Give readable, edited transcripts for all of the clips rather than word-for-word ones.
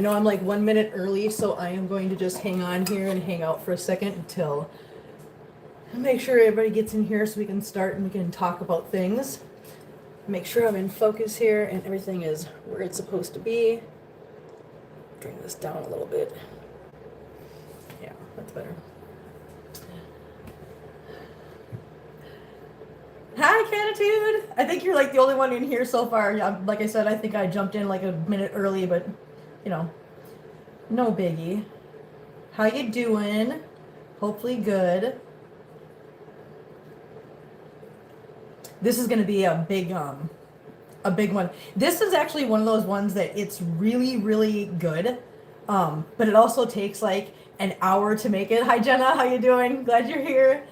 know I'm like 1 minute early, so I am going to just hang on here and hang out for a second until make sure everybody gets in here so we can start and we can talk about things. Make sure I'm in focus here and everything is where it's supposed to be. Bring this down a little bit. Yeah, that's better. Hi, Catitude! I think you're like the only one in here so far. Like I said, I think I jumped in like a minute early, but you know, no biggie. How you doing? Hopefully good. This is gonna be a big one. This is actually one of those ones that it's really, really good. But it also takes like an hour to make it. Hi Jenna, how you doing? Glad you're here.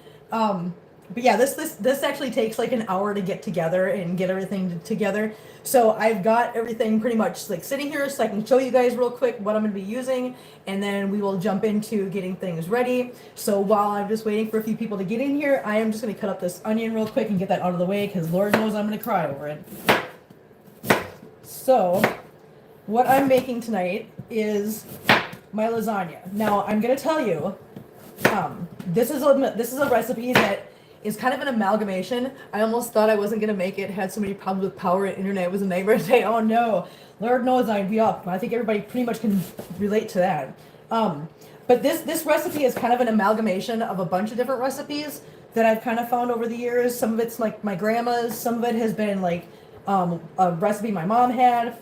But yeah, this actually takes like an hour to get together and get everything together. So I've got everything pretty much like sitting here so I can show you guys real quick what I'm going to be using, and then we will jump into getting things ready. So while I'm just waiting for a few people to get in here, I am just going to cut up this onion real quick and get that out of the way because Lord knows I'm going to cry over it. So what I'm making tonight is my lasagna. Now I'm going to tell you, this is a recipe that is kind of an amalgamation. I almost thought I wasn't gonna make it. Had so many problems with power and internet. It was a nightmare today. Oh no, Lord knows I'd be up. I think everybody pretty much can relate to that. But this recipe is kind of an amalgamation of a bunch of different recipes that I've kind of found over the years. Some of it's like my grandma's. Some of it has been like a recipe my mom had,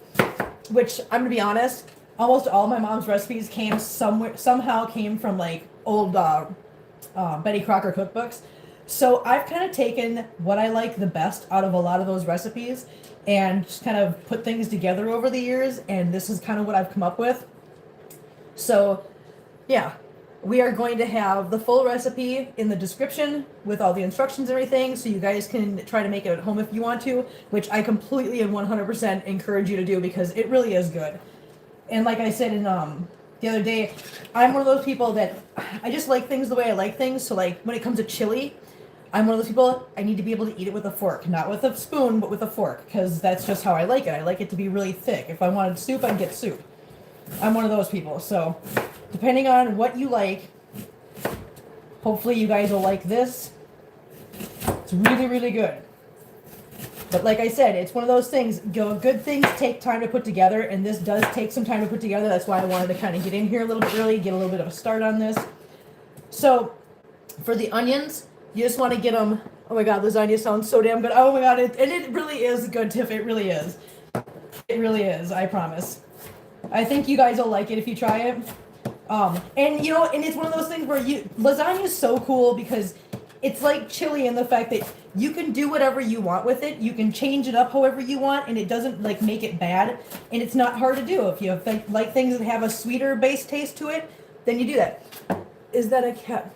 which I'm gonna be honest, almost all my mom's recipes somehow came from like old Betty Crocker cookbooks. So I've kind of taken what I like the best out of a lot of those recipes and just kind of put things together over the years, and this is kind of what I've come up with. So yeah, we are going to have the full recipe in the description with all the instructions and everything, so you guys can try to make it at home if you want to, which I completely and 100% encourage you to do because it really is good. And like I said in the other day, I'm one of those people that I just like things the way I like things. So like when it comes to chili, I'm one of those people, I need to be able to eat it with a fork. Not with a spoon, but with a fork, because that's just how I like it. I like it to be really thick. If I wanted soup, I'd get soup. I'm one of those people. So depending on what you like, hopefully you guys will like this. It's really, really good. But like I said, it's one of those things, good things take time to put together, and this does take some time to put together. That's why I wanted to kind of get in here a little bit early, get a little bit of a start on this. So for the onions, you just want to get them. Oh my god, lasagna sounds so damn good. Oh my god, and it really is good, Tiff. It really is. It really is, I promise. I think you guys will like it if you try it. And you know, and it's one of those things where lasagna is so cool because it's like chili in the fact that you can do whatever you want with it. You can change it up however you want, and it doesn't like make it bad. And it's not hard to do. If you like things that have a sweeter base taste to it, then you do that. Is that a cat?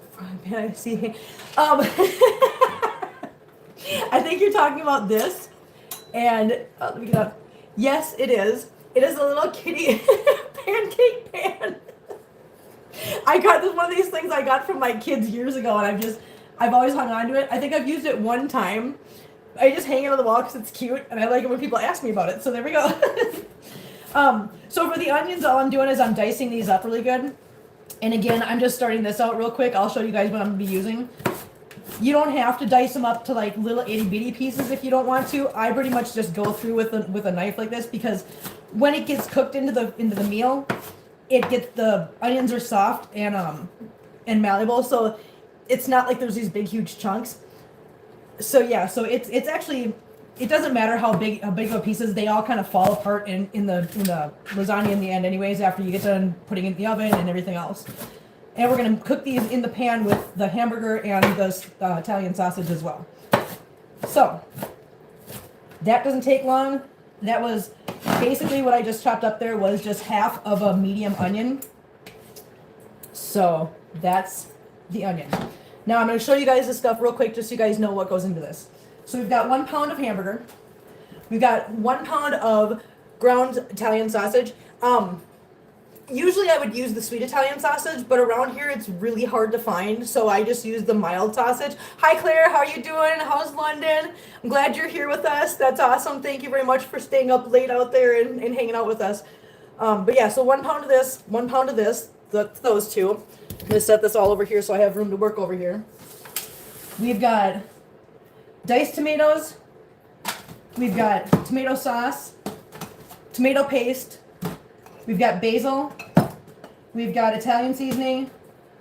I see. I think you're talking about this. And let me get up. Yes, it is. It is a little kitty pancake pan. I got this one of these things I got from my kids years ago, and I've always hung on to it. I think I've used it one time. I just hang it on the wall because it's cute, and I like it when people ask me about it. So there we go. So for the onions, all I'm doing is I'm dicing these up really good. And again, I'm just starting this out real quick. I'll show you guys what I'm going to be using. You don't have to dice them up to like little itty bitty pieces if you don't want to. I pretty much just go through with a knife like this because when it gets cooked into the meal, the onions are soft and malleable, so it's not like there's these big huge chunks. So yeah, so it's actually, it doesn't matter how big of a pieces, they all kind of fall apart in the lasagna in the end anyways after you get done putting it in the oven and everything else. And we're going to cook these in the pan with the hamburger and the Italian sausage as well. So that doesn't take long. That was basically what I just chopped up there was just half of a medium onion. So that's the onion. Now I'm going to show you guys this stuff real quick just so you guys know what goes into this. So we've got 1 pound of hamburger. We've got 1 pound of ground Italian sausage. Usually I would use the sweet Italian sausage, but around here it's really hard to find, so I just use the mild sausage. Hi Claire, how are you doing? How's London? I'm glad you're here with us. That's awesome. Thank you very much for staying up late out there and hanging out with us. But yeah, so 1 pound of this, 1 pound of this, those two. I'm gonna set this all over here so I have room to work over here. We've got diced tomatoes. We've got tomato sauce, tomato paste. We've got basil. We've got Italian seasoning.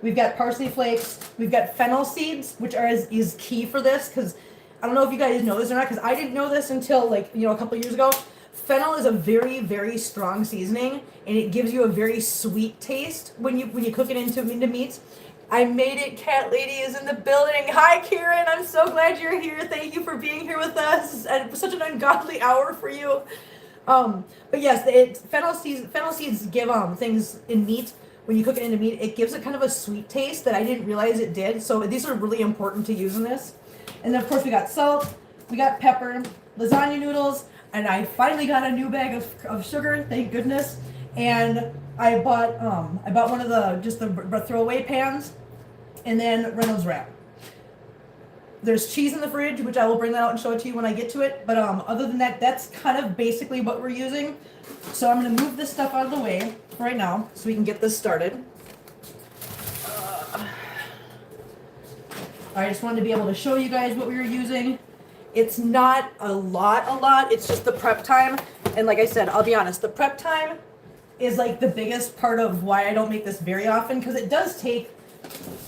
We've got parsley flakes. We've got fennel seeds, which is key for this because I don't know if you guys know this or not because I didn't know this until like, you know, a couple years ago. Fennel is a very, very strong seasoning and it gives you a very sweet taste when you cook it into meats. I made it. Cat Lady is in the building. Hi, Karen. I'm so glad you're here. Thank you for being here with us. And it was such an ungodly hour for you. But yes, fennel seeds give things in meat. When you cook it into meat, it gives it kind of a sweet taste that I didn't realize it did. So these are really important to use in this. And then of course we got salt, we got pepper, lasagna noodles, and I finally got a new bag of sugar. Thank goodness. And I bought one of the throwaway pans. And then Reynolds wrap. There's cheese in the fridge, which I will bring that out and show it to you when I get to it. But other than that, that's kind of basically what we're using. So I'm going to move this stuff out of the way right now so we can get this started. I just wanted to be able to show you guys what we were using. It's not a lot. It's just the prep time. And like I said, I'll be honest, the prep time is like the biggest part of why I don't make this very often because it does take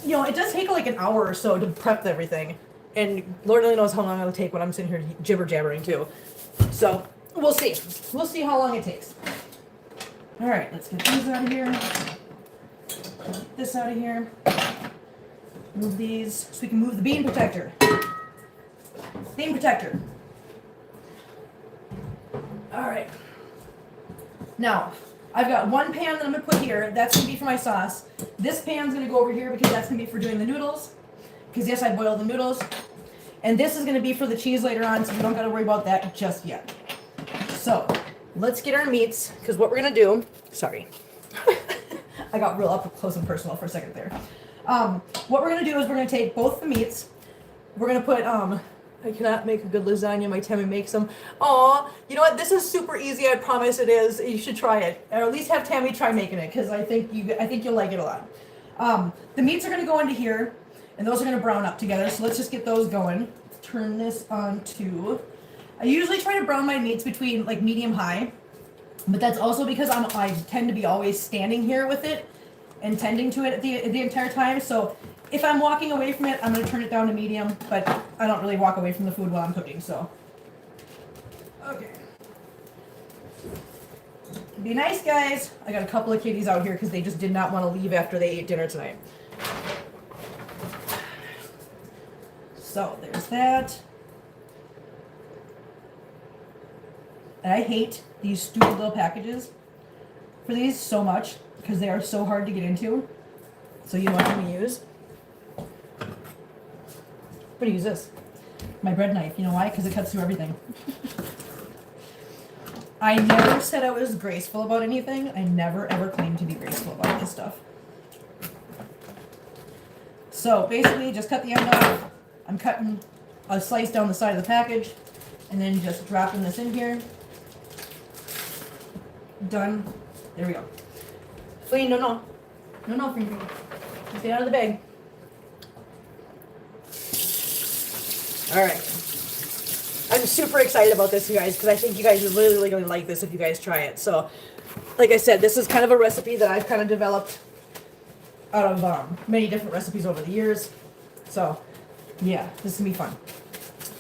like an hour or so to prep everything. And Lord only knows how long it'll take when I'm sitting here jibber jabbering too. So we'll see. We'll see how long it takes. All right, let's get these out of here. Get this out of here. Move these so we can move the bean protector. Bean protector. All right. Now, I've got one pan that I'm going to put here. That's going to be for my sauce. This pan's going to go over here because that's going to be for doing the noodles. Because yes, I boiled the noodles. And this is going to be for the cheese later on, so we don't got to worry about that just yet. So, let's get our meats, because what we're going to do... Sorry. I got real up close and personal for a second there. What we're going to do is we're going to take both the meats. We're going to put... I cannot make a good lasagna. My Tammy makes them. Aw, you know what? This is super easy. I promise it is. You should try it, or at least have Tammy try making it, because I think you'll like it a lot. The meats are going to go into here, and those are going to brown up together. So let's just get those going. Turn this on to. I usually try to brown my meats between like medium high, but that's also because I tend to be always standing here with it and tending to it the entire time. So if I'm walking away from it, I'm going to turn it down to medium, but I don't really walk away from the food while I'm cooking, so. Okay. Be nice, guys. I got a couple of kitties out here because they just did not want to leave after they ate dinner tonight. So, there's that. And I hate these stupid little packages for these so much because they are so hard to get into. So you know what I'm going to use? I'm going to use this. My bread knife. You know why? Because it cuts through everything. I never said I was graceful about anything. I never ever claimed to be graceful about this stuff. So basically just cut the end off. I'm cutting a slice down the side of the package and then just dropping this in here. Done. There we go. Flea, no, Flea. Stay out of the bag. Alright. I'm super excited about this, you guys, because I think you guys are really, really going to like this if you guys try it. So, like I said, this is kind of a recipe that I've kind of developed out of many different recipes over the years. So, yeah, this is going to be fun.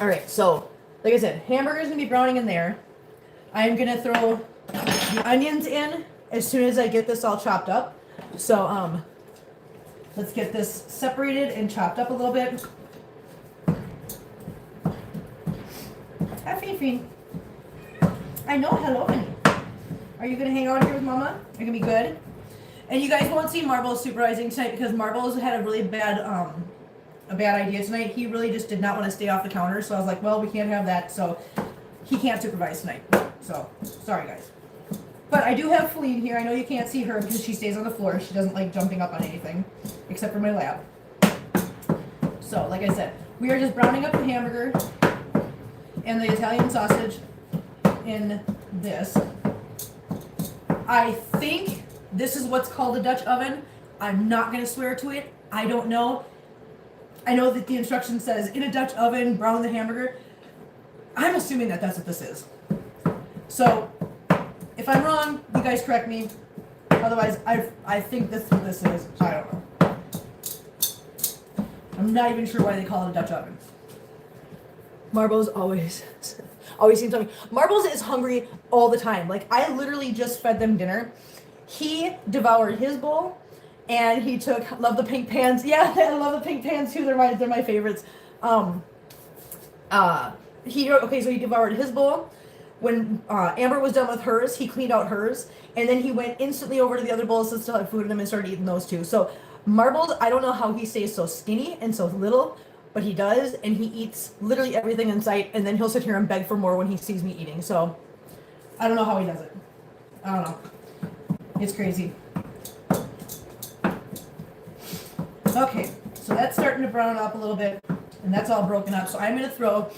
Alright, so, like I said, hamburger's going to be browning in there. I'm going to throw the onions in as soon as I get this all chopped up. So, let's get this separated and chopped up a little bit. Hi, Fifi. I know, hello, honey. Are you going to hang out here with Mama? Are you going to be good? And you guys won't see Marbles supervising tonight because Marbles had a really bad idea tonight. He really just did not want to stay off the counter. So I was like, well, we can't have that. So he can't supervise tonight. So, sorry, guys. But I do have Feline here. I know you can't see her because she stays on the floor. She doesn't like jumping up on anything except for my lap. So, like I said, we are just browning up the hamburger and the Italian sausage in this. I think this is what's called a Dutch oven. I'm not going to swear to it. I don't know. I know that the instruction says in a Dutch oven, brown the hamburger. I'm assuming that that's what this is. So, if I'm wrong, you guys correct me. Otherwise, I think this is what this is. I don't know. I'm not even sure why they call it a Dutch oven. Marbles always seems hungry. Marbles is hungry all the time. Like, I literally just fed them dinner. He devoured his bowl, and he love the pink pans. Yeah, I love the pink pans too. They're my favorites. He devoured his bowl. When Amber was done with hers, he cleaned out hers, and then he went instantly over to the other bowls that still had food in them and started eating those too. So Marbles, I don't know how he stays so skinny and so little, but he does, and he eats literally everything in sight, and then he'll sit here and beg for more when he sees me eating. So I don't know how he does it. I don't know. It's crazy. Okay, so that's starting to brown up a little bit, and that's all broken up. So I'm going to throw,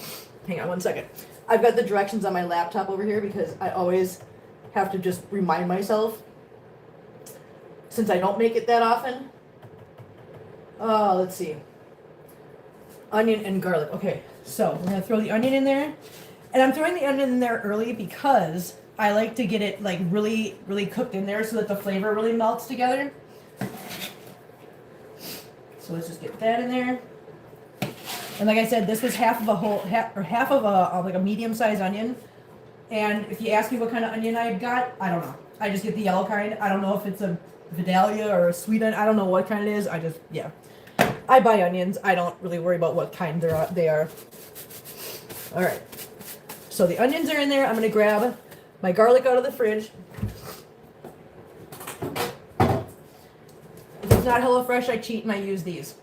hang on one second. I've got the directions on my laptop over here because I always have to just remind myself, since I don't make it that often. Let's see. Onion and garlic. Okay, so we're going to throw the onion in there. And I'm throwing the onion in there early because I like to get it like really, really cooked in there so that the flavor really melts together. So let's just get that in there. And like I said, this was half of a medium-sized onion. And if you ask me what kind of onion I got, I don't know. I just get the yellow kind. I don't know if it's a Vidalia or a sweet onion. I don't know what kind it is. I buy onions. I don't really worry about what kind they are. All right. So the onions are in there. I'm going to grab my garlic out of the fridge. If it's not HelloFresh, I cheat and I use these.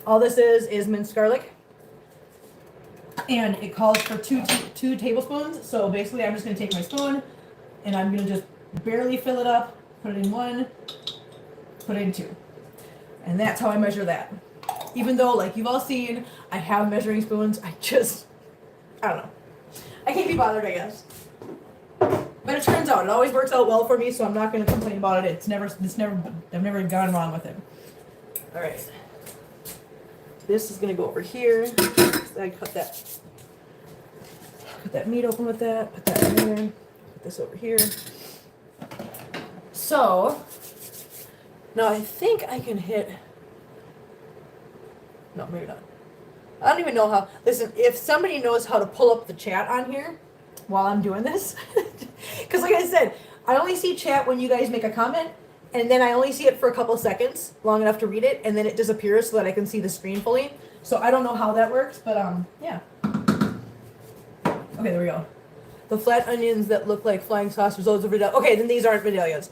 All this is minced garlic. And it calls for two tablespoons. So basically I'm just going to take my spoon and I'm going to just barely fill it up, put it in one, put it in two. And that's how I measure that. Even though, like you've all seen, I have measuring spoons, I don't know. I can't be bothered, I guess. But it turns out, it always works out well for me, so I'm not going to complain about it. I've never gone wrong with it. All right. This is going to go over here. I cut that meat open with that. Put that in there. Put this over here. So, now I think I can hit... No, maybe not. I don't even know how... Listen, if somebody knows how to pull up the chat on here while I'm doing this... Because like I said, I only see chat when you guys make a comment, and then I only see it for a couple seconds, long enough to read it, and then it disappears so that I can see the screen fully. So I don't know how that works, but yeah. Okay, there we go. The flat onions that look like flying saucers, those are Vidalia. Okay, then these aren't Vidalias.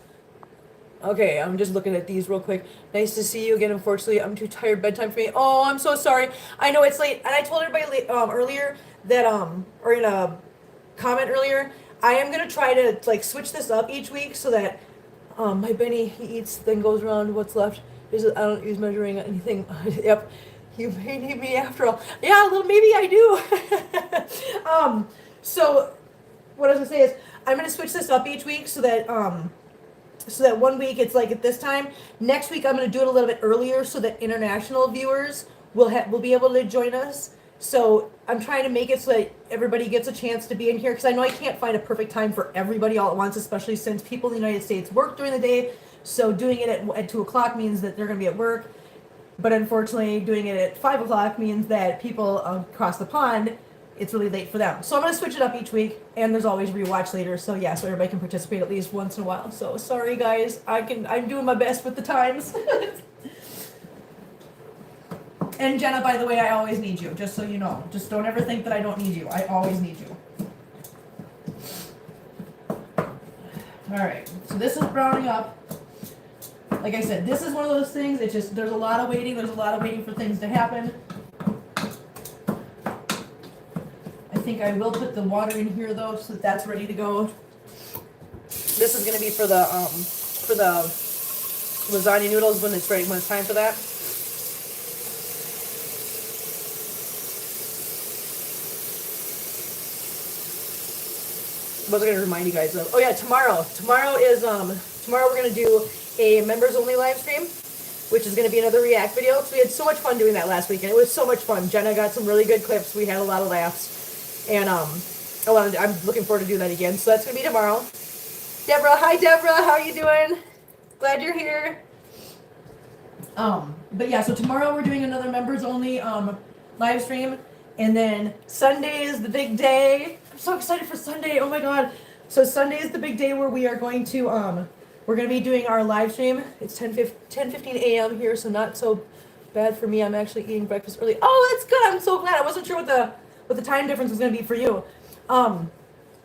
Okay, I'm just looking at these real quick. Nice to see you again. Unfortunately, I'm too tired. Bedtime for me. Oh, I'm so sorry. I know it's late, and I told everybody earlier that or in a comment earlier, I am gonna try to like switch this up each week so that my Benny, he eats, then goes around what's left. I don't use measuring anything. Yep, you may need me after all. Yeah, well, maybe I do. So what I was gonna say is I'm gonna switch this up each week so that 1 week it's like at this time. Next week I'm gonna do it a little bit earlier so that international viewers will be able to join us. So I'm trying to make it so that everybody gets a chance to be in here because I know I can't find a perfect time for everybody all at once, especially since people in the United States work during the day. So doing it at 2 o'clock means that they're going to be at work. But unfortunately, doing it at 5 o'clock means that people across the pond, it's really late for them. So I'm going to switch it up each week, and there's always rewatch later. So yeah, so everybody can participate at least once in a while. So sorry guys, I'm doing my best with the times. And Jenna, by the way, I always need you, just so you know. Just don't ever think that I don't need you. I always need you. Alright, so this is browning up. Like I said, this is one of those things, it's just, there's a lot of waiting for things to happen. I think I will put the water in here though, so that that's ready to go. This is going to be for the lasagna noodles when it's ready, when it's time for that. was I gonna remind you guys of? Oh yeah, tomorrow. Tomorrow we're gonna do a members only live stream, which is gonna be another react video. So we had so much fun doing that last weekend. It was so much fun. Jenna got some really good clips. We had a lot of laughs, and I'm looking forward to do that again. So that's gonna be tomorrow. Deborah, hi Deborah, how are you doing? Glad you're here. But yeah, so tomorrow we're doing another members only live stream, and then Sunday is the big day. I'm so excited for Sunday. Oh my god. So Sunday is the big day where we are going to we're going to be doing our live stream. It's 10:15 a.m. here, so not so bad for me. I'm actually eating breakfast early. Oh, that's good. I'm so glad. I wasn't sure what the time difference was going to be for you.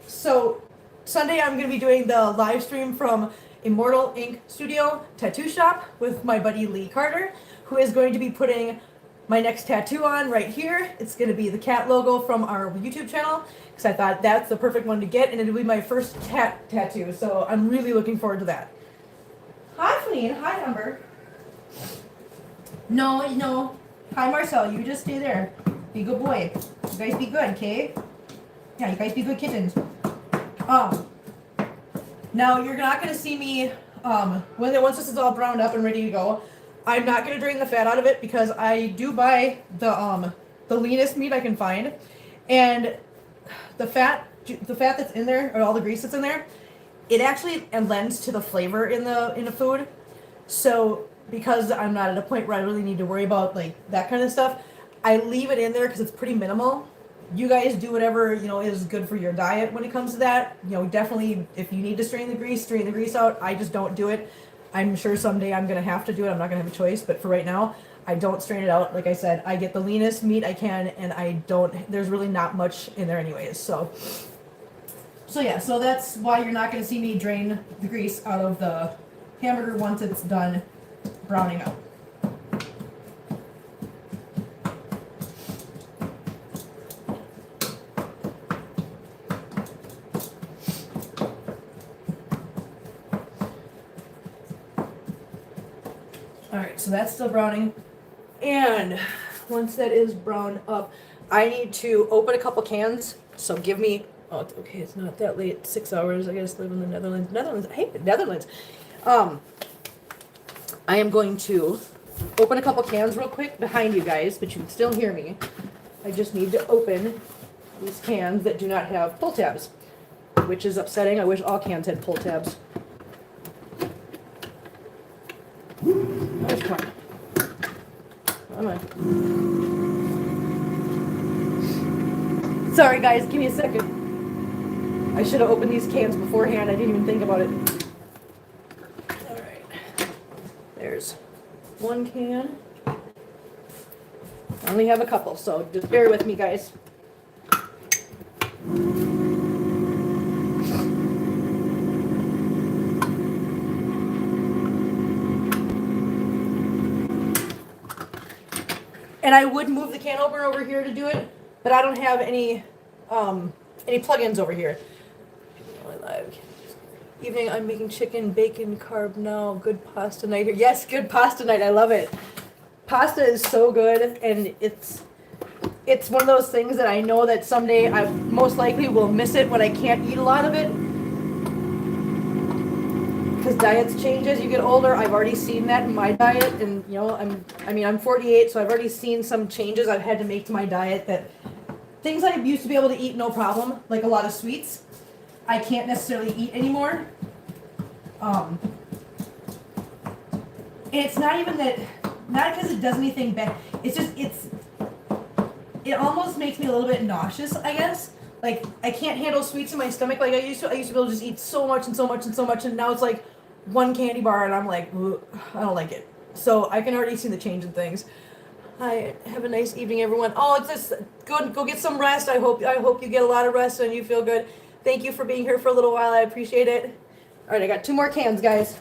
So Sunday I'm going to be doing the live stream from Immortal Ink Studio Tattoo Shop with my buddy Lee Carter, who is going to be putting my next tattoo on right here. It's going to be the cat logo from our YouTube channel, because I thought that's the perfect one to get, and it'll be my first tattoo, so I'm really looking forward to that. Hi, Fanine. Hi, Amber. No. Hi, Marcel. You just stay there. Be a good boy. You guys be good, okay? Yeah, you guys be good kittens. Now, you're not going to see me, once this is all browned up and ready to go, I'm not going to drain the fat out of it, because I do buy the leanest meat I can find, and the fat that's in there, or all the grease that's in there, it actually lends to the flavor in the food. So because I'm not at a point where I really need to worry about like that kind of stuff, I leave it in there because it's pretty minimal. You guys do whatever, is good for your diet when it comes to that. Definitely if you need to strain the grease out. I just don't do it. I'm sure someday I'm going to have to do it. I'm not going to have a choice. But for right now, I don't strain it out. Like I said, I get the leanest meat I can, and there's really not much in there anyways. So yeah, so that's why you're not going to see me drain the grease out of the hamburger once it's done browning up. Alright, so that's still browning, and once that is browned up, I need to open a couple cans, so give me, okay, it's not that late, 6 hours, I guess, live in the Netherlands, I hate the Netherlands. I am going to open a couple cans real quick behind you guys, but you can still hear me. I just need to open these cans that do not have pull tabs, which is upsetting. I wish all cans had pull tabs. Come on. Sorry guys, give me a second. I should have opened these cans beforehand. I didn't even think about it. Alright. There's one can. I only have a couple, so just bear with me, guys. And I would move the can opener over here to do it, but I don't have any plugins over here. Evening, I'm making chicken, bacon, carb now. Good pasta night here. Yes, good pasta night. I love it. Pasta is so good, and it's one of those things that I know that someday I most likely will miss it when I can't eat a lot of it. Because diets change as you get older. I've already seen that in my diet, and I'm 48, so I've already seen some changes I've had to make to my diet, that things I used to be able to eat no problem, like a lot of sweets, I can't necessarily eat anymore. And it's not even that, not because it does anything bad. It's just it almost makes me a little bit nauseous, I guess. Like, I can't handle sweets in my stomach like I used to. I used to be able to just eat so much and so much and so much, and now it's like one candy bar, and I'm like, I don't like it. So I can already see the change in things. Hi, have a nice evening, everyone. Oh, it's just go get some rest. I hope you get a lot of rest and you feel good. Thank you for being here for a little while. I appreciate it. All right, I got 2 more cans, guys.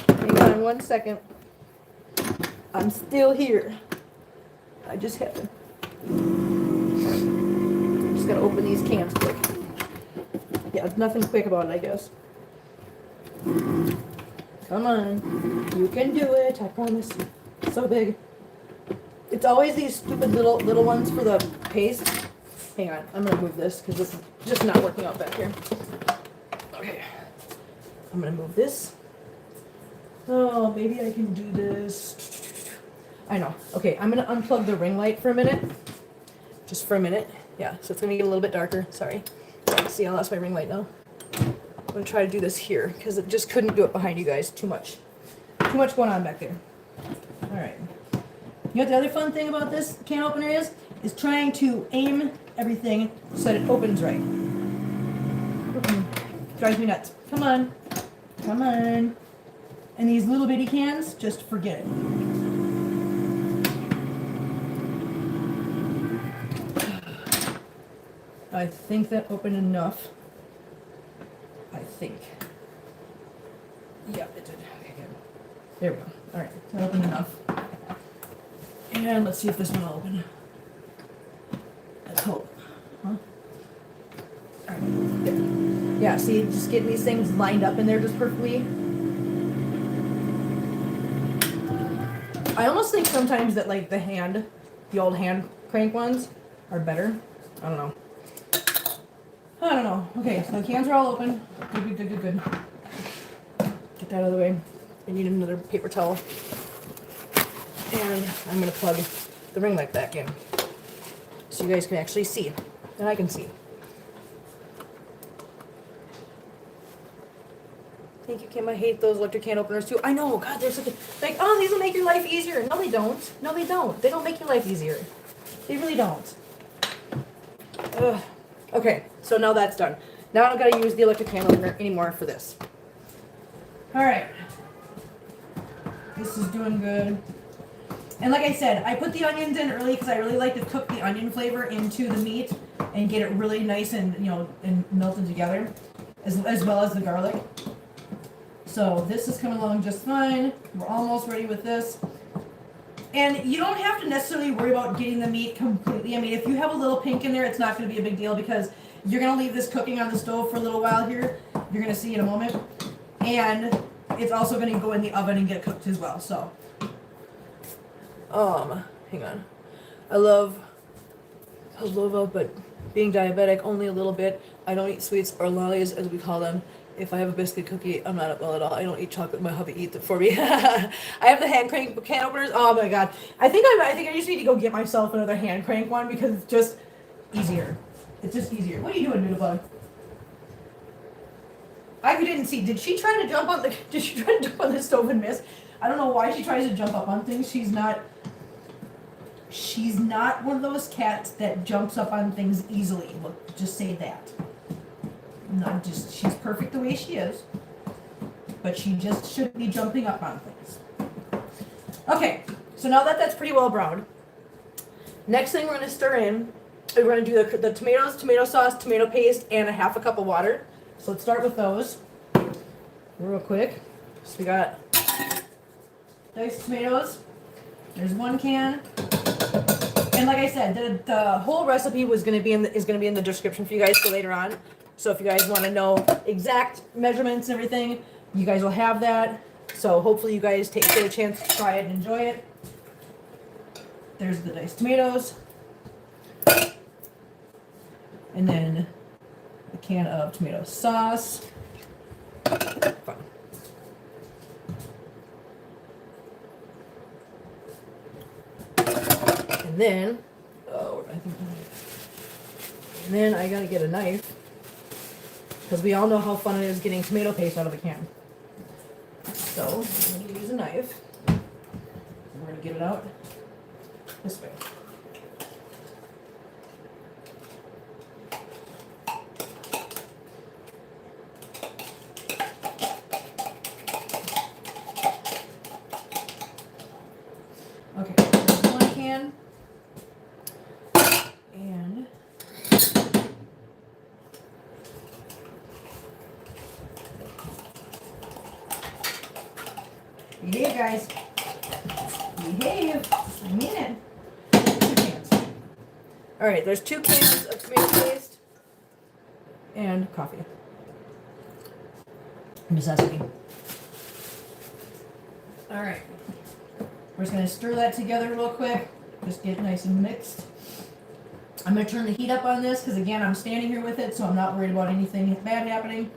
Hang on 1 second. I'm still here. I just have to. Just gotta open these cans quick. Yeah, there's nothing quick about it, I guess. Come on. You can do it, I promise. It's so big. It's always these stupid little ones for the paste. Hang on, I'm gonna move this because this is just not working out back here. Okay, I'm gonna move this. Oh, maybe I can do this. I know. Okay, I'm gonna unplug the ring light for a minute. Just for a minute. Yeah, so it's gonna get a little bit darker. Sorry. See, I lost my ring light now. I'm gonna try to do this here because it just couldn't do it behind you guys. Too much going on back there. All right. You know what the other fun thing about this can opener is trying to aim everything so that it opens right. Drives me nuts. Come on. Come on. And these little bitty cans, just forget it. I think that opened enough. I think. Yeah, it did. Okay, good. There we go. All right, that opened enough. And let's see if this one will open. Let's hope. Huh? All right, there. Yeah, see, just getting these things lined up in there just perfectly. I almost think sometimes that like the old hand crank ones are better. I don't know. I don't know. Okay, so the cans are all open. Good. Get that out of the way. I need another paper towel. And I'm going to plug the ring light back in so you guys can actually see. And I can see. Thank you, Kim. I hate those electric can openers too. I know. God, they're such a... Like, oh, these will make your life easier. No, they don't. No, they don't. They don't make your life easier. They really don't. Ugh. Okay, so now that's done. Now I don't got to use the electric can opener anymore for this. All right. This is doing good. And like I said, I put the onions in early because I really like to cook the onion flavor into the meat and get it really nice and, you know, and melted together, as well as the garlic. So this is coming along just fine. We're almost ready with this. And you don't have to necessarily worry about getting the meat completely. I mean, if you have a little pink in there, it's not going to be a big deal because you're going to leave this cooking on the stove for a little while here. You're going to see in a moment. And it's also going to go in the oven and get cooked as well. So, hang on. I love pavlova, but being diabetic, only a little bit. I don't eat sweets or lollies, as we call them. If I have a biscuit cookie, I'm not well at all. I don't eat chocolate. My hubby eats it for me. I have the hand crank can openers. Oh my god! I think I just need to go get myself another hand crank one because it's just easier. It's just easier. What are you doing, Noodlebug? I didn't see. Did she try to jump on the? Did she try to jump on the stove and miss? I don't know why she tries to jump up on things. She's not one of those cats that jumps up on things easily. Look, just say that. She's perfect the way she is, but she just shouldn't be jumping up on things. Okay, so now that that's pretty well browned, next thing we're going to stir in, we're going to do the tomatoes, tomato sauce, tomato paste, and a half a cup of water. So let's start with those real quick. So we got diced tomatoes. There's one can. And like I said, the whole recipe is going to be in the description for you guys for later on. So if you guys want to know exact measurements and everything, you guys will have that. So hopefully you guys get a chance to try it and enjoy it. There's the diced tomatoes. And then a can of tomato sauce. Fun. And then, I gotta get a knife. Because we all know how fun it is getting tomato paste out of a can. So, I'm going to use a knife. We're going to get it out this way. Okay, there's one can. And behave, guys. Behave. I mean it. 2 cans. All right, there's 2 cans of tomato paste and coffee. Necessity. All right. We're just going to stir that together real quick. Just get nice and mixed. I'm going to turn the heat up on this because, again, I'm standing here with it, so I'm not worried about anything bad happening.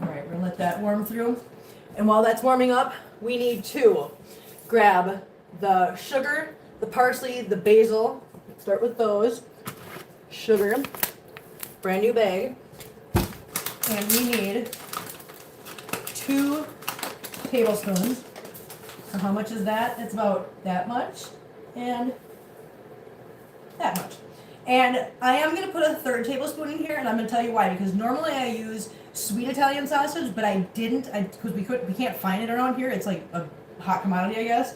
Alright, we're going to let that warm through. And while that's warming up, we need to grab the sugar, the parsley, the basil. Start with those. Sugar. Brand new bag. And we need 2 tablespoons. So how much is that? It's about that much and that much. And I am going to put a 3rd tablespoon in here, and I'm going to tell you why. Because normally I use sweet Italian sausage, but I didn't, because we can't find it around here. It's like a hot commodity, I guess.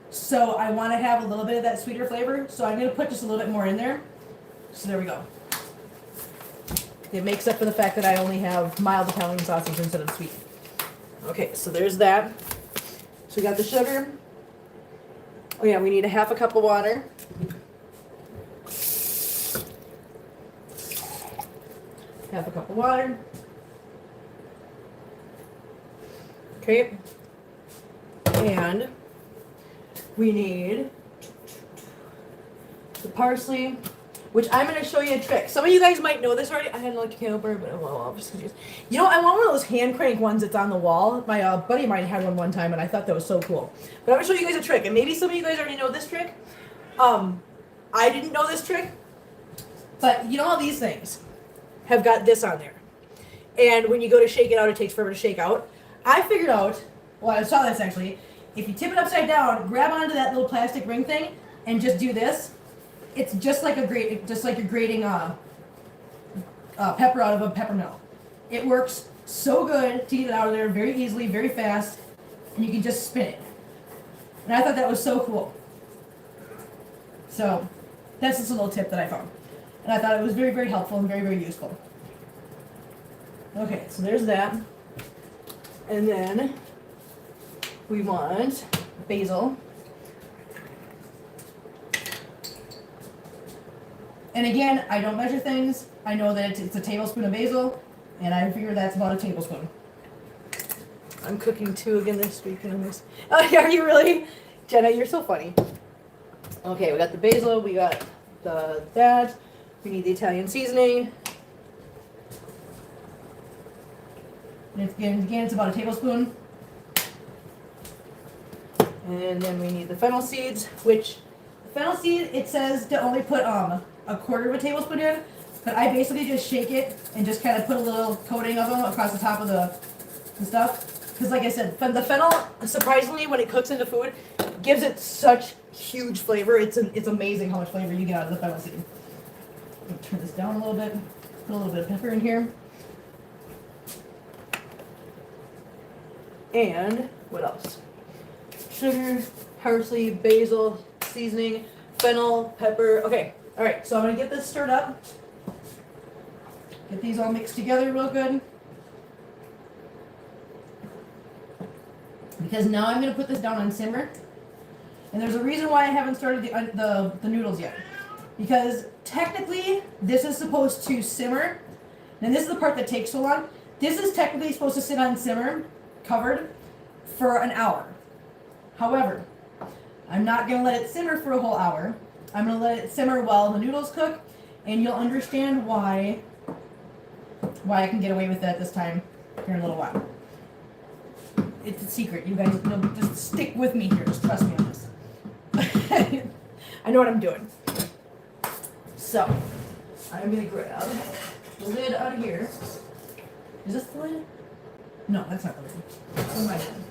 So I want to have a little bit of that sweeter flavor. So I'm going to put just a little bit more in there. So there we go. It makes up for the fact that I only have mild Italian sausage instead of sweet. Okay, so there's that. So we got the sugar. Oh yeah, we need a 1/2 cup of water. Half a cup of water. Okay. And we need the parsley, which I'm going to show you a trick. Some of you guys might know this already. I hadn't looked at camera, but well, I'll just use. You know, I want one of those hand crank ones that's on the wall. My buddy of mine had one time, and I thought that was so cool. But I'm going to show you guys a trick, and maybe some of you guys already know this trick. I didn't know this trick, but you know how these things have got this on there. And when you go to shake it out, it takes forever to shake out. I figured out, well, I saw this actually, if you tip it upside down, grab onto that little plastic ring thing, and just do this. It's just like you're grating pepper out of a pepper mill. It works so good to get it out of there very easily, very fast, and you can just spin it. And I thought that was so cool. So that's just a little tip that I found. And I thought it was very, very helpful and very, very useful. Okay, so there's that. And then we want basil. And again, I don't measure things. I know that it's a tablespoon of basil, and I figure that's about a tablespoon. I'm cooking 2 again this week. Oh, are you really? Jenna, you're so funny. Okay, we got the basil, we got that. We need the Italian seasoning. And again, it's about a tablespoon. And then we need the fennel seeds, which the fennel seed, it says to only put a 1/4 of a tablespoon in, but I basically just shake it and just kind of put a little coating of them across the top of the stuff. Because like I said, the fennel, surprisingly, when it cooks into food, gives it such huge flavor. It's amazing how much flavor you get out of the fennel seed. Turn this down a little bit. Put a little bit of pepper in here. And what else? Sugar, parsley, basil, seasoning, fennel, pepper. Okay, all right, so I'm gonna get this stirred up. Get these all mixed together real good. Because now I'm gonna put this down on simmer. And there's a reason why I haven't started the noodles yet. Because technically, this is supposed to simmer. And this is the part that takes so long. This is technically supposed to sit on simmer, covered, for an hour. However, I'm not going to let it simmer for a whole hour. I'm going to let it simmer while the noodles cook, and you'll understand why I can get away with that this time here in a little while. It's a secret. You guys just stick with me here. Just trust me on this. I know what I'm doing. So, I'm going to grab the lid out of here. Is this the lid? No, that's not the lid. What am I doing?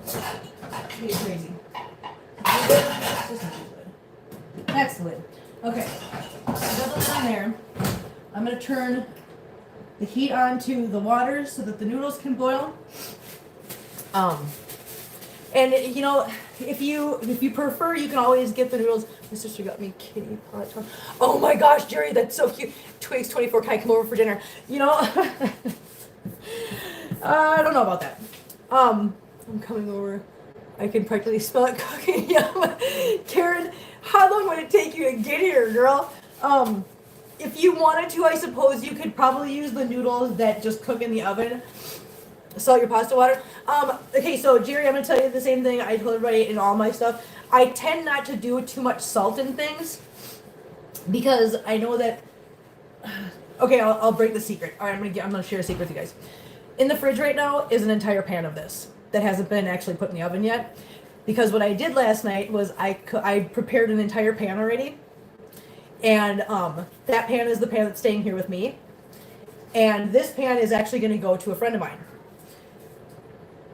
It's crazy. That's the lid. Okay. So I got the lid on there. I'm going to turn the heat on to the water so that the noodles can boil. And you know, if you prefer, you can always get the noodles. My sister got me kitty pot. Oh my gosh, Jerry, that's so cute. Twigs 24, can I come over for dinner? You know, I don't know about that. I'm coming over. I can practically smell it cooking. Yum. Karen, how long would it take you to get here, girl? If you wanted to, I suppose you could probably use the noodles that just cook in the oven. Salt your pasta water. Okay, so Jerry, I'm gonna tell you the same thing I told everybody in all my stuff. I tend not to do too much salt in things because I know that. Okay, I'll break the secret. All right, I'm gonna share a secret with you guys. In the fridge right now is an entire pan of this that hasn't been actually put in the oven yet. Because what I did last night was I prepared an entire pan already, and that pan is the pan that's staying here with me, and this pan is actually going to go to a friend of mine.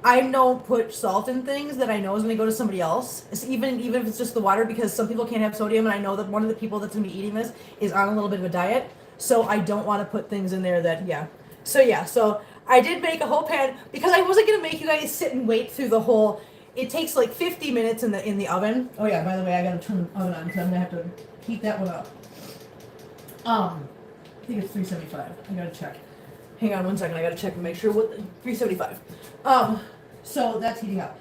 I don't put salt in things that I know is going to go to somebody else, even if it's just the water, because some people can't have sodium, and I know that one of the people that's going to be eating this is on a little bit of a diet, so I don't want to put things in there that, yeah. So I did make a whole pan, because I wasn't going to make you guys sit and wait through the whole, it takes like 50 minutes in the oven. Oh yeah, by the way, I got to turn the oven on, because I'm going to have to heat that one up. I think it's 375. I got to check. Hang on one second, I gotta check and make sure what 375. So that's heating up.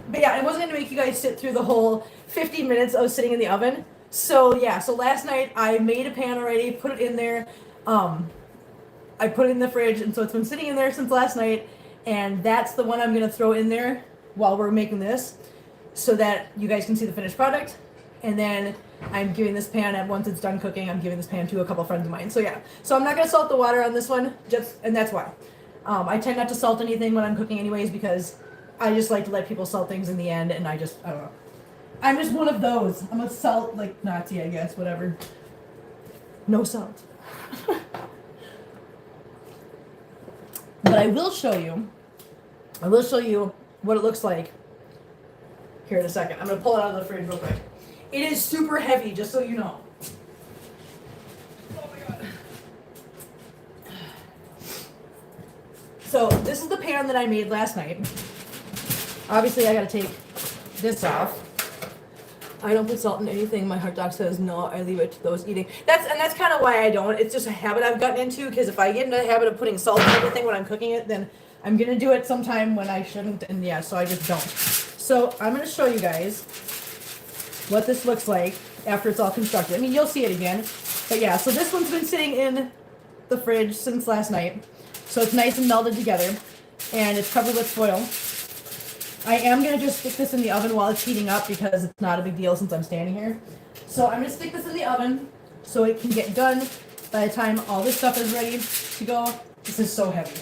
But yeah, I wasn't gonna make you guys sit through the whole 50 minutes of sitting in the oven. So yeah, so last night I made a pan already, put it in there. I put it in the fridge, and so it's been sitting in there since last night, and that's the one I'm gonna throw in there while we're making this, so that you guys can see the finished product. And then I'm giving this pan, and once it's done cooking, I'm giving this pan to a couple friends of mine. So yeah, so I'm not gonna salt the water on this one, and that's why. I tend not to salt anything when I'm cooking anyways, because I just like to let people salt things in the end, and I don't know. I'm just one of those. I'm a salt, like, Nazi, I guess, whatever. No salt. But I will show you what it looks like here in a second. I'm gonna pull it out of the fridge real quick. It is super heavy, just so you know. Oh my god. So this is the pan that I made last night. Obviously I gotta take this off. I don't put salt in anything. My hot dog says no, I leave it to those eating. That's kind of why I don't. It's just a habit I've gotten into, because if I get into the habit of putting salt in everything when I'm cooking it, then I'm gonna do it sometime when I shouldn't, and yeah, so I just don't. So I'm gonna show you guys what this looks like after it's all constructed. I mean, you'll see it again. But yeah, so this one's been sitting in the fridge since last night. So it's nice and melded together. And it's covered with foil. I am going to just stick this in the oven while it's heating up, because it's not a big deal since I'm standing here. So I'm going to stick this in the oven so it can get done by the time all this stuff is ready to go. This is so heavy.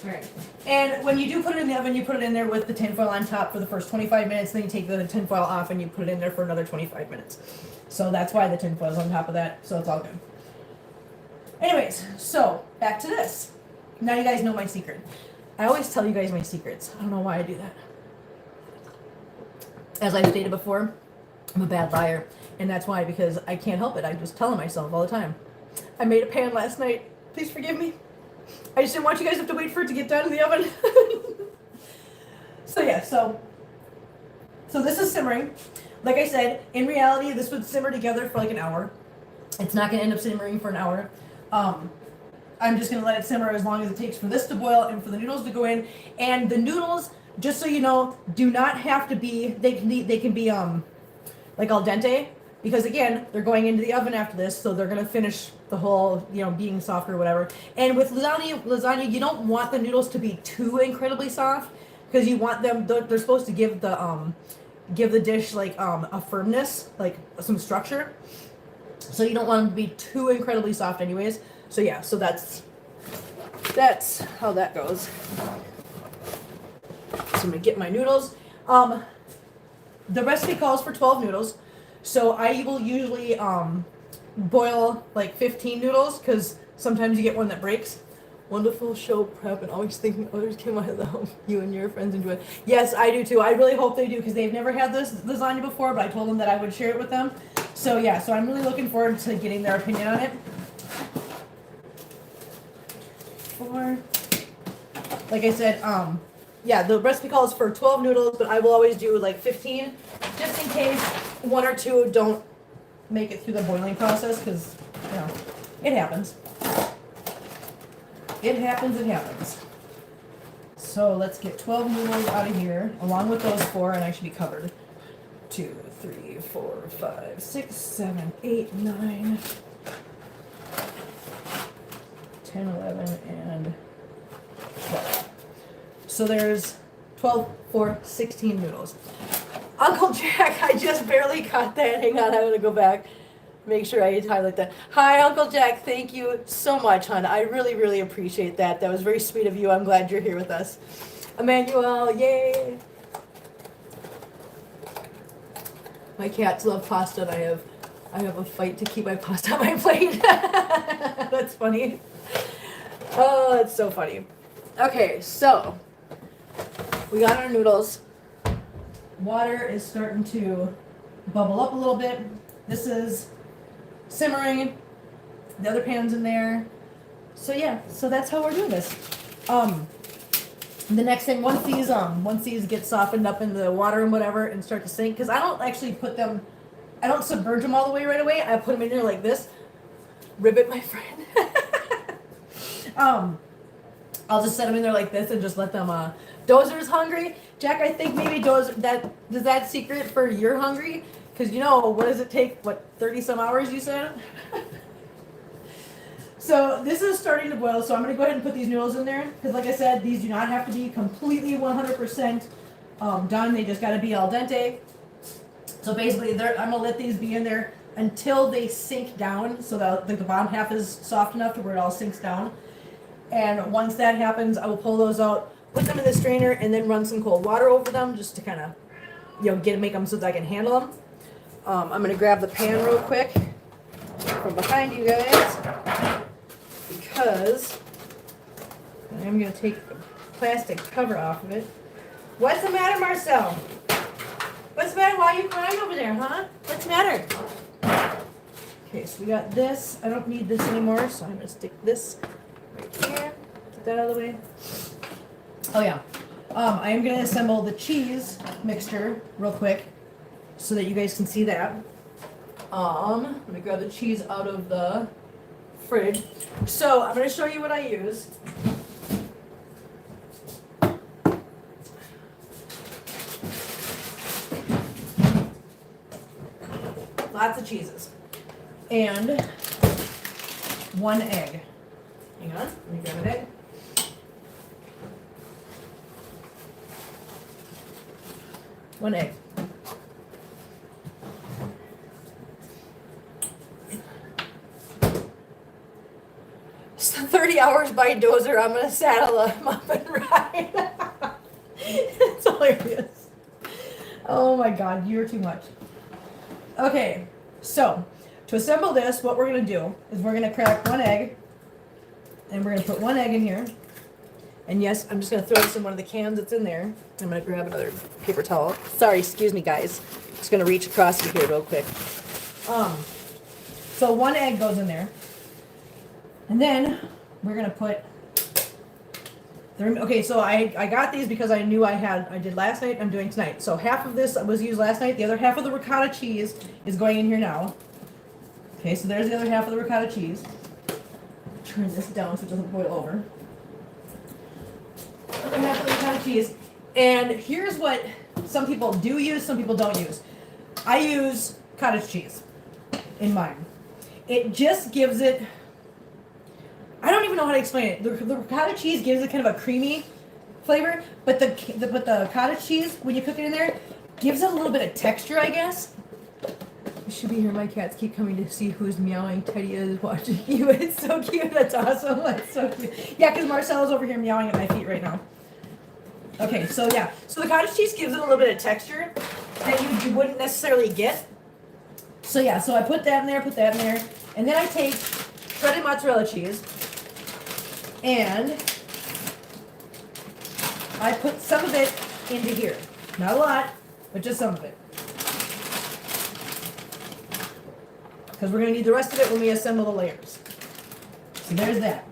Alright. And when you do put it in the oven, you put it in there with the tinfoil on top for the first 25 minutes, then you take the tinfoil off and you put it in there for another 25 minutes. So that's why the tinfoil is on top of that, so it's all good. Anyways, so back to this. Now you guys know my secret. I always tell you guys my secrets. I don't know why I do that. As I've stated before, I'm a bad liar, and that's why, because I can't help it. I just tell myself all the time. I made a pan last night. Please forgive me. I just didn't want you guys to have to wait for it to get done in the oven. So yeah, so this is simmering. Like I said, in reality, this would simmer together for like an hour. It's not going to end up simmering for an hour. I'm just going to let it simmer as long as it takes for this to boil and for the noodles to go in. And the noodles, just so you know, do not have to be, they can be like al dente. Because again, they're going into the oven after this, so they're gonna finish the whole, being soft or whatever. And with lasagna, you don't want the noodles to be too incredibly soft, because you want them. They're supposed to give the dish like a firmness, like some structure. So you don't want them to be too incredibly soft, anyways. So yeah, so that's how that goes. So I'm gonna get my noodles. The recipe calls for 12 noodles. So I will usually boil like 15 noodles, because sometimes you get one that breaks. Wonderful show prep, and always thinking others can help you and your friends enjoy it. Yes, I do too. I really hope they do, because they've never had this lasagna before, but I told them that I would share it with them. So yeah, so I'm really looking forward to getting their opinion on it. 4. Like I said, yeah, the recipe calls for 12 noodles, but I will always do like 15, just in case one or two don't make it through the boiling process, because, it happens. It happens. So let's get 12 noodles out of here, along with those 4, and I should be covered. 2, 3, 4, 5, 6, 7, 8, 9, 10, 11, and and 12. So there's 12, 4, 16 noodles. Uncle Jack, I just barely caught that. Hang on, I'm going to go back. Make sure I highlight that. Hi, Uncle Jack. Thank you so much, hon. I really, really appreciate that. That was very sweet of you. I'm glad you're here with us. Emmanuel, yay. My cats love pasta, and I have a fight to keep my pasta on my plate. That's funny. Oh, that's so funny. Okay, so we got our noodles. Water is starting to bubble up a little bit. This is simmering. The other pan's in there. So yeah, so that's how we're doing this. The next thing, once these get softened up in the water and whatever and start to sink, because I don't actually I don't submerge them all the way right away. I put them in there like this. Ribbit, my friend. I'll just set them in there like this and just let them, Dozer's hungry. Jack, I think maybe does that secret for you're hungry? Because what does it take, 30 some hours you said? So this is starting to boil, so I'm going to go ahead and put these noodles in there. Because like I said, these do not have to be completely 100% done. They just got to be al dente. So basically, I'm going to let these be in there until they sink down. So that the bottom half is soft enough to where it all sinks down. And once that happens, I will pull those out, put them in the strainer, and then run some cold water over them just to kind of, make them so that I can handle them. I'm going to grab the pan real quick from behind you guys. Because I'm going to take the plastic cover off of it. What's the matter, Marcel? What's the matter? Why are you crying over there, huh? What's the matter? Okay, so we got this. I don't need this anymore, so I'm going to stick this right here. Get that out of the way. Oh, yeah. I am going to assemble the cheese mixture real quick so that you guys can see that. Let me grab the cheese out of the fridge. So I'm going to show you what I use. Lots of cheeses. And 1 egg. Hang on, let me grab an egg. One egg. So 30 hours by Dozer, I'm going to saddle a muffin ride. It's hilarious. Oh my God, you're too much. Okay, so to assemble this, what we're going to do is we're going to crack 1 egg. And we're going to put 1 egg in here. And yes, I'm just going to throw this in one of the cans that's in there. I'm going to grab another paper towel. Sorry, excuse me, guys. Just going to reach across you here real quick. So 1 egg goes in there. And then we're going to put... Okay, so I got these because I knew I did last night, I'm doing tonight. So half of this was used last night. The other half of the ricotta cheese is going in here now. Okay, so there's the other half of the ricotta cheese. Turn this down so it doesn't boil over. Other half of the ricotta cheese. And here's what some people do use, some people don't use. I use cottage cheese in mine. It just gives it... I don't even know how to explain it. The ricotta cheese gives it kind of a creamy flavor, but the cottage cheese, when you cook it in there, gives it a little bit of texture, I guess. You should be here. My cats keep coming to see who's meowing. Teddy is watching you. It's so cute. That's awesome. That's so cute. Yeah, because Marcella's over here meowing at my feet right now. Okay, so yeah. So the cottage cheese gives it a little bit of texture that you wouldn't necessarily get. So yeah, so I put that in there, and then I take shredded mozzarella cheese, and I put some of it into here. Not a lot, but just some of it. Because we're going to need the rest of it when we assemble the layers. So there's that.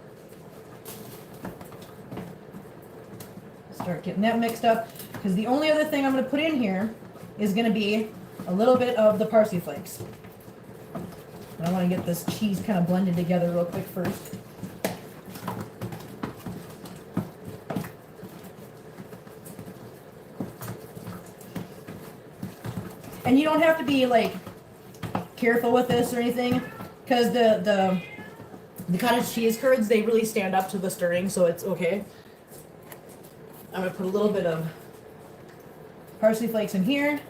Start getting that mixed up. Because the only other thing I'm going to put in here is going to be a little bit of the parsley flakes. And I want to get this cheese kind of blended together real quick first. And you don't have to be like careful with this or anything, because the The cottage cheese curds, they really stand up to the stirring, so it's okay. I'm gonna put a little bit of parsley flakes in here.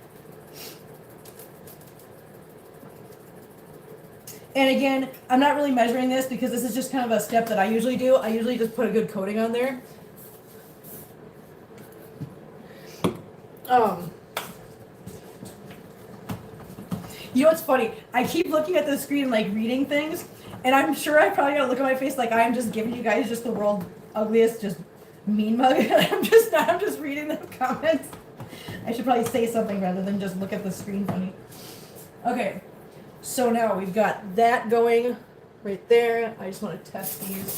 And again, I'm not really measuring this because this is just kind of a step that I usually do. I usually just put a good coating on there. You know what's funny? I keep looking at the screen like reading things, and I'm sure I probably gotta look at my face like I'm just giving you guys just the world's ugliest, just mean mug. I'm just reading the comments. I should probably say something rather than just look at the screen funny. Okay, so now we've got that going right there. I just want to test these.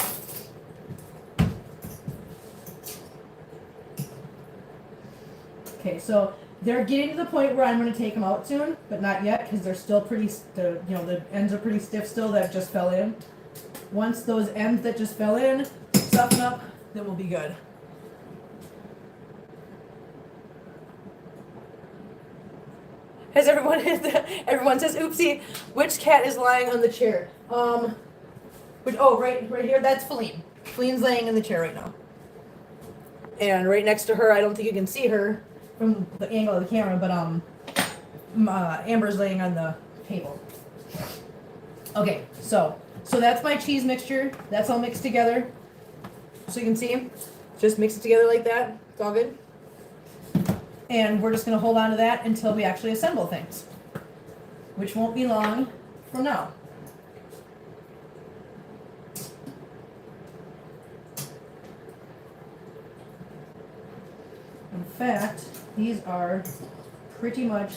Okay, so they're getting to the point where I'm going to take them out soon, but not yet because they're still pretty, the ends are pretty stiff still that just fell in. Once those ends that just fell in soften up, then we'll be good. Has everyone everyone says oopsie, which cat is lying on the chair? Right here, that's Feline. Feline's laying in the chair right now. And right next to her, I don't think you can see her from the angle of the camera, but Amber's laying on the table. Okay, so that's my cheese mixture. That's all mixed together. So you can see, just mix it together like that. It's all good. And we're just going to hold on to that until we actually assemble things, which won't be long from now. In fact, these are pretty much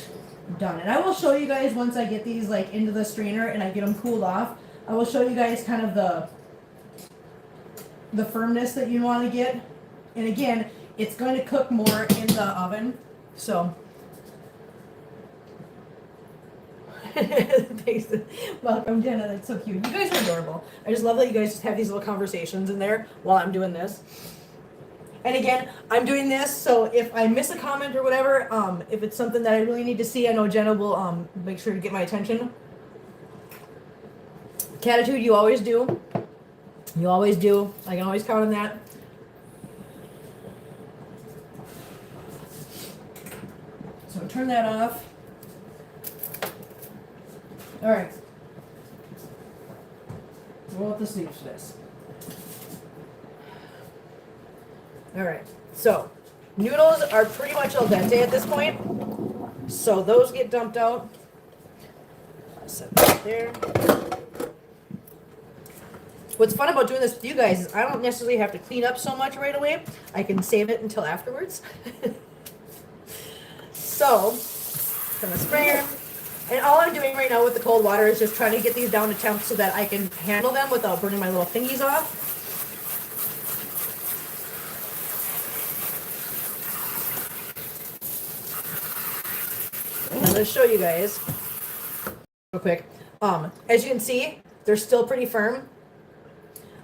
done. And I will show you guys once I get these like into the strainer and I get them cooled off. I will show you guys kind of the firmness that you want to get. And again, it's going to cook more in the oven. So thanks. Welcome, Jenna. That's so cute. You guys are adorable. I just love that you guys just have these little conversations in there while I'm doing this. And again, I'm doing this, so if I miss a comment or whatever, if it's something that I really need to see, I know Jenna will make sure to get my attention. Catitude, you always do. You always do. I can always count on that. So turn that off. All right. Roll up the sleeves for this. All right, so noodles are pretty much al dente at this point. So those get dumped out. Set that there. What's fun about doing this with you guys is I don't necessarily have to clean up so much right away. I can save it until afterwards. So, turn the sprayer. And all I'm doing right now with the cold water is just trying to get these down to temp so that I can handle them without burning my little thingies off. I'm going to show you guys real quick. As you can see, they're still pretty firm.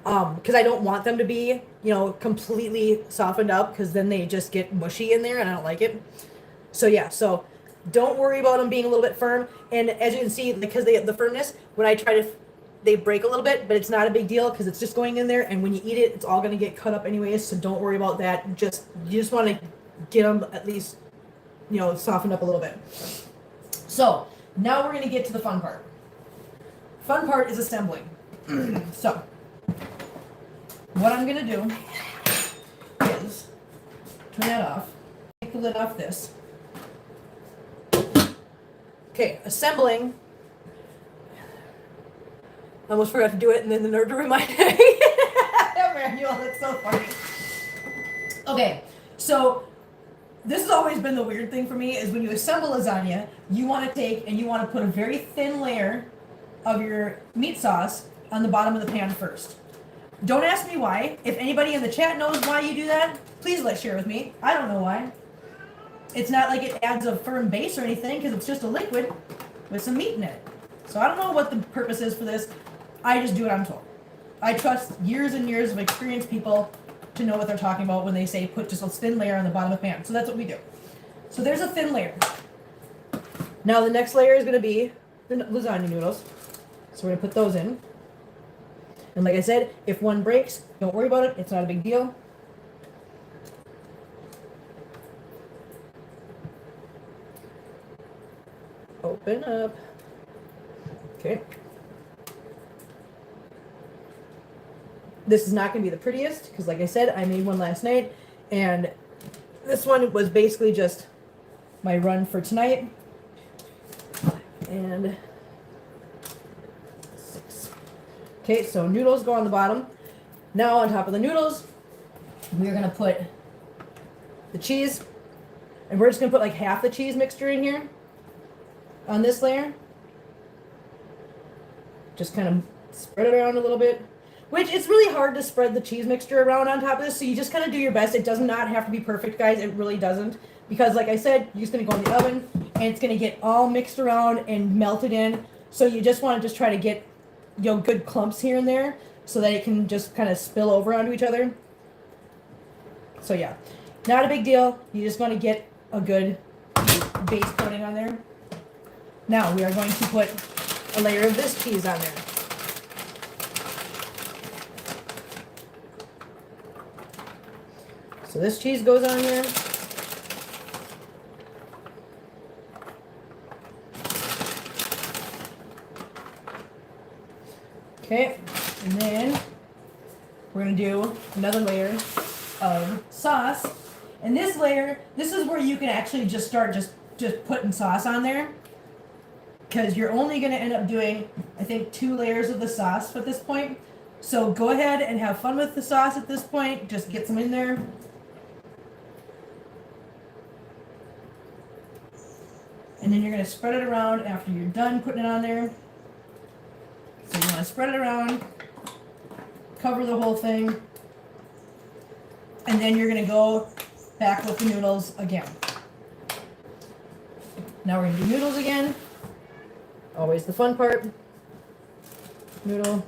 Because I don't want them to be, completely softened up because then they just get mushy in there and I don't like it. So yeah, so don't worry about them being a little bit firm. And as you can see, because they have the firmness, when I try to, they break a little bit, but it's not a big deal because it's just going in there. And when you eat it, it's all going to get cut up anyways. So don't worry about that. You just want to get them at least, softened up a little bit. So now we're going to get to the fun part. Fun part is assembling. So what I'm going to do is turn that off. Take the lid off this. Okay, assembling. I almost forgot to do it and then the nerd to remind me. Manual, that's so funny. Okay, so this has always been the weird thing for me is when you assemble lasagna, you want to take and you want to put a very thin layer of your meat sauce on the bottom of the pan first. Don't ask me why. If anybody in the chat knows why you do that, please share with me. I don't know why. It's not like it adds a firm base or anything because it's just a liquid with some meat in it. So I don't know what the purpose is for this. I just do what I'm told. I trust years and years of experienced people to know what they're talking about when they say put just a thin layer on the bottom of the pan. So that's what we do. So there's a thin layer. Now the next layer is going to be the lasagna noodles. So we're going to put those in. And like I said, if one breaks, don't worry about it. It's not a big deal. Open up. Okay. This is not going to be the prettiest because, like I said, I made one last night, and this one was basically just my run for tonight. And 6. Okay, so noodles go on the bottom. Now on top of the noodles, we're going to put the cheese, and we're just going to put like half the cheese mixture in here on this layer. Just kind of spread it around a little bit. Which, it's really hard to spread the cheese mixture around on top of this, so you just kind of do your best. It does not have to be perfect, guys. It really doesn't. Because, like I said, you're just going to go in the oven, and it's going to get all mixed around and melted in. So you just want to just try to get, good clumps here and there, so that it can just kind of spill over onto each other. So yeah, not a big deal. You just want to get a good base coating on there. Now, we are going to put a layer of this cheese on there. So this cheese goes on here. Okay, and then we're going to do another layer of sauce. And this layer, this is where you can actually just start just putting sauce on there. Because you're only going to end up doing, I think, 2 layers of the sauce at this point. So go ahead and have fun with the sauce at this point. Just get some in there. And then you're going to spread it around after you're done putting it on there. So you want to spread it around, cover the whole thing, and then you're going to go back with the noodles again. Now we're going to do noodles again. Always the fun part. Noodle.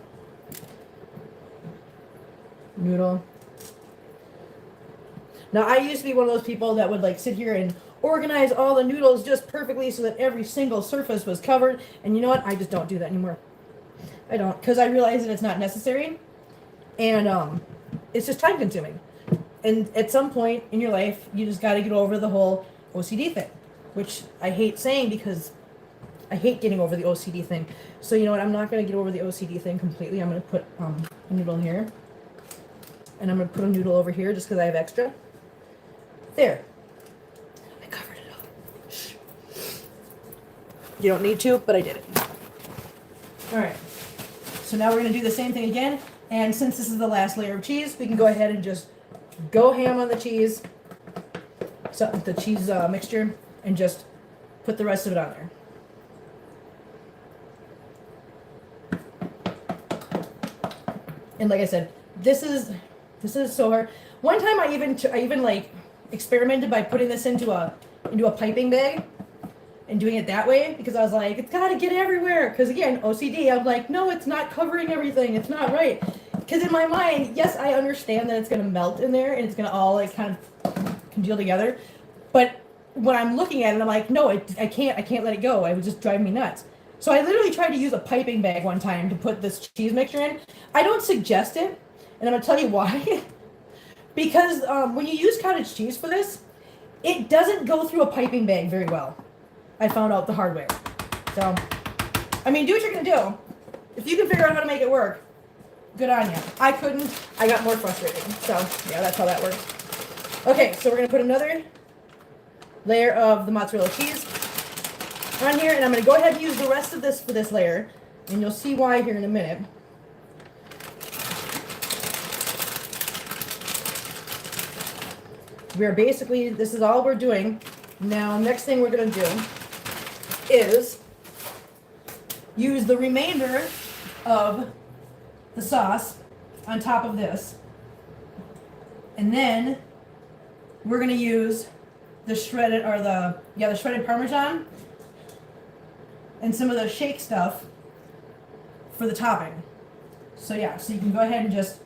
Noodle. Now I used to be one of those people that would like sit here and organize all the noodles just perfectly so that every single surface was covered. And you know what? I just don't do that anymore. I don't, because I realize that it's not necessary. And it's just time consuming. And at some point in your life, you just got to get over the whole OCD thing. Which I hate saying because I hate getting over the OCD thing. So you know what? I'm not going to get over the OCD thing completely. I'm going to put a noodle here. And I'm going to put a noodle over here just because I have extra. There. I covered it up. Shh. You don't need to, but I did it. Alright. So now we're going to do the same thing again. And since this is the last layer of cheese, we can go ahead and just go ham on the cheese. So the cheese mixture. And just put the rest of it on there. And like I said, this is so hard. One time I even like experimented by putting this into a piping bag and doing it that way because I was like, it's got to get everywhere. Because again, OCD, I'm like, no, it's not covering everything. It's not right. Because in my mind, yes, I understand that it's going to melt in there and it's going to all like kind of congeal together. But when I'm looking at it, I'm like, no, I can't let it go. It would just drive me nuts. So I literally tried to use a piping bag one time to put this cheese mixture in. I don't suggest it, and I'm going to tell you why. Because when you use cottage cheese for this, it doesn't go through a piping bag very well. I found out the hard way. So, I mean, do what you're going to do. If you can figure out how to make it work, good on you. I couldn't. I got more frustrated. So, yeah, that's how that works. Okay, so we're going to put another layer of the mozzarella cheese on here, and I'm going to go ahead and use the rest of this for this layer, and you'll see why here in a minute. This is all we're doing. Now, next thing we're going to do is use the remainder of the sauce on top of this, and then we're going to use the shredded Parmesan and some of the shake stuff for the topping. So yeah, so you can go ahead and just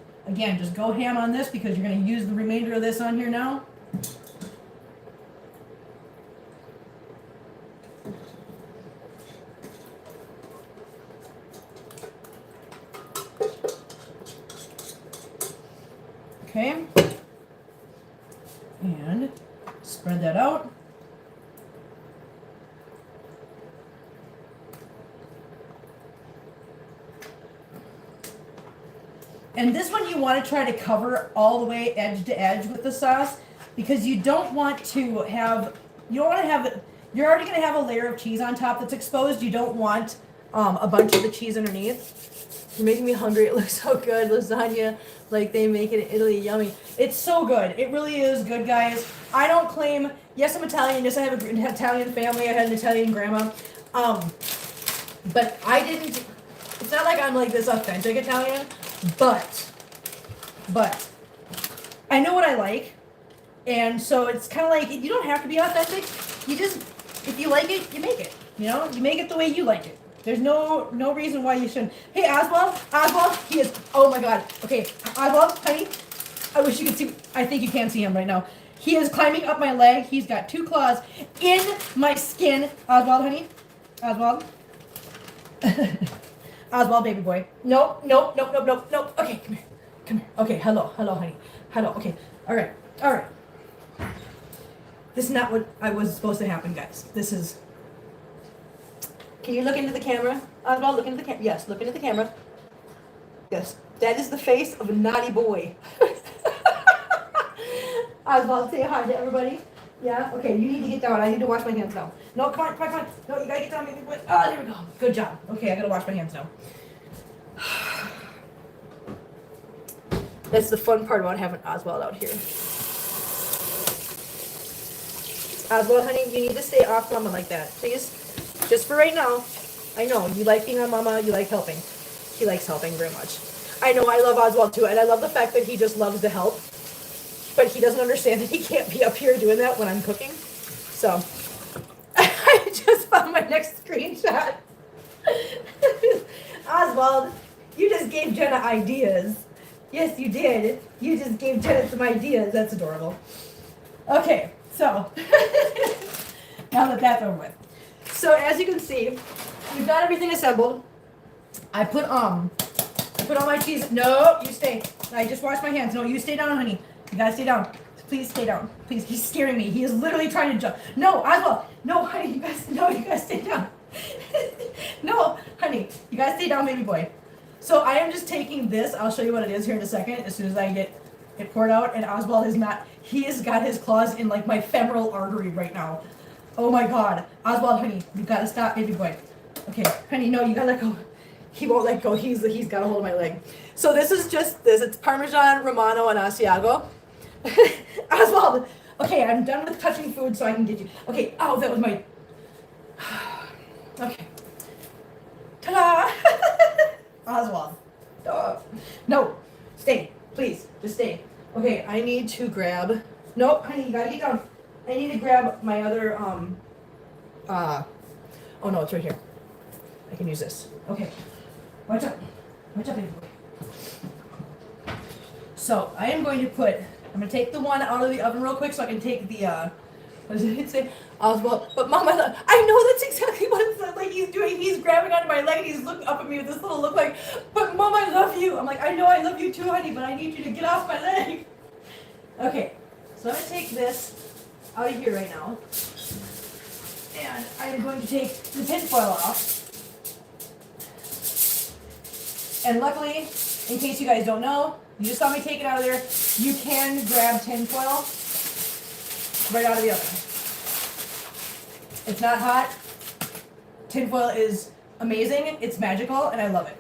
go ham on this because you're going to use the remainder of this on here now. Okay. And spread that out. And this one you want to try to cover all the way edge to edge with the sauce because you don't want to have, you're already going to have a layer of cheese on top that's exposed. You don't want a bunch of the cheese underneath. You're making me hungry. It looks so good. Lasagna, like they make it in Italy, yummy. It's so good. It really is good, guys. I don't claim, yes, I'm Italian. Yes, I have an Italian family. I had an Italian grandma. But I didn't, it's not like I'm like this authentic Italian. But I know what I like, and so it's kind of like you don't have to be authentic. You just, if you like it, you make it. You know, you make it the way you like it. There's no reason why you shouldn't. Hey, Oswald, he is. Oh my God. Okay, Oswald, honey, I wish you could see. I think you can't see him right now. He is climbing up my leg. He's got 2 claws in my skin. Oswald, honey, Oswald. Oswald, baby boy. No. Okay, come here. Okay, hello, honey. Hello, okay. All right. This is not what I was supposed to happen, guys. This is... Can you look into the camera? Oswald, look into the camera. Yes, look into the camera. Yes, that is the face of a naughty boy. Oswald, say hi to everybody. Yeah? Okay, you need to get down. I need to wash my hands now. No, come on. No, you gotta get down. Oh, there we go. Good job. Okay, I gotta wash my hands now. That's the fun part about having Oswald out here. Oswald, honey, you need to stay off Mama like that, please. Just for right now. I know, you like being on Mama, you like helping. He likes helping very much. I know, I love Oswald too, and I love the fact that he just loves to help. But he doesn't understand that he can't be up here doing that when I'm cooking. So, I just found my next screenshot. Oswald, you just gave Jenna ideas. Yes, you did. You just gave Jenna some ideas. That's adorable. Okay, so, now that that's over with. So, as you can see, we've got everything assembled. I put all my cheese. No, you stay. I just washed my hands. No, you stay down, honey. You gotta stay down. Please stay down. Please. He's scaring me. He is literally trying to jump. No, Oswald. No, honey. You guys stay down. No, honey. You guys stay down, baby boy. So I am just taking this. I'll show you what it is here in a second. As soon as I get it poured out. And Oswald is not. He has got his claws in like my femoral artery right now. Oh my God. Oswald, honey. You gotta stop, baby boy. Okay, honey. No, you gotta let go. He won't let go. He's got a hold of my leg. So this is just this. It's Parmesan, Romano, and Asiago. Oswald, okay, I'm done with touching food so I can get you. Okay, oh, that was my... Okay. Ta-da! Oswald. No, stay, please, just stay. Okay, I need to grab... Nope, honey, you gotta get down. I need to grab my other, oh no, it's right here. I can use this. Okay, watch out, baby boy. So, I am going to put... I'm going to take the one out of the oven real quick so I can take the, what does it say? Oswald. But Mom, I know that's exactly what it's like he's doing. He's grabbing onto my leg and he's looking up at me with this little look like, but Mom, I love you. I'm like, I know I love you too, honey, but I need you to get off my leg. Okay, so I'm going to take this out of here right now. And I'm going to take the tin foil off. And luckily, in case you guys don't know, you just saw me take it out of there. You can grab tin foil right out of the oven. It's not hot. Tin foil is amazing. It's magical, and I love it.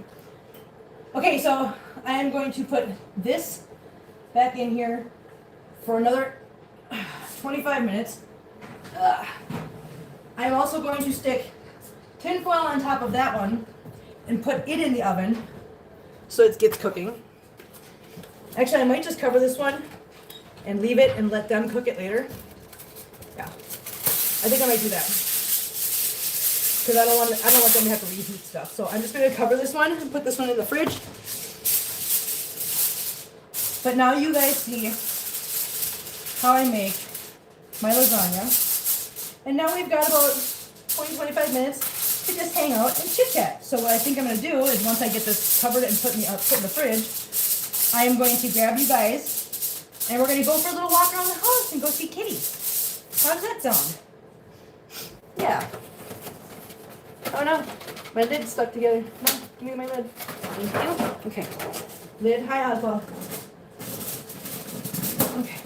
Okay, so I am going to put this back in here for another 25 minutes. I'm also going to stick tin foil on top of that one and put it in the oven so it gets cooking. Actually, I might just cover this one and leave it and let them cook it later. Yeah, I think I might do that because I don't want them to have to reheat stuff. So I'm just going to cover this one and put this one in the fridge. But now you guys see how I make my lasagna. And now we've got about 20-25 minutes to just hang out and chit chat. So what I think I'm going to do is once I get this covered and put in the fridge, I am going to grab you guys And we're going to go for a little walk around the house and go see Kitty. How does that sound? Yeah. Oh no, my lid's stuck together. No, give me my lid. Thank you. Okay. Lid, hi Oswald. Okay.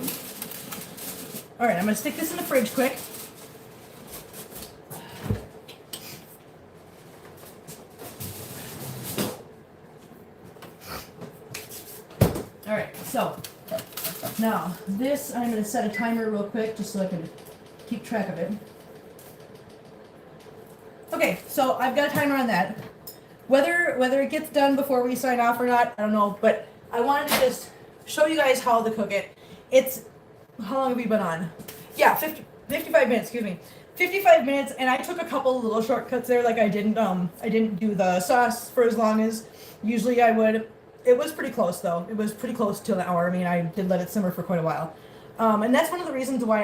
Alright, I'm going to stick this in the fridge quick. Alright, so now this I'm going to set a timer real quick just so I can keep track of it. Okay, so I've got a timer on that. Whether it gets done before we sign off or not, I don't know, but I wanted to just show you guys how to cook it. It's, how long have we been on? Yeah, 55 minutes, excuse me. 55 minutes, and I took a couple of little shortcuts there, like I didn't do the sauce for as long as usually I would. It was pretty close though. It was pretty close to an hour. I mean, I did let it simmer for quite a while. And that's one of the reasons why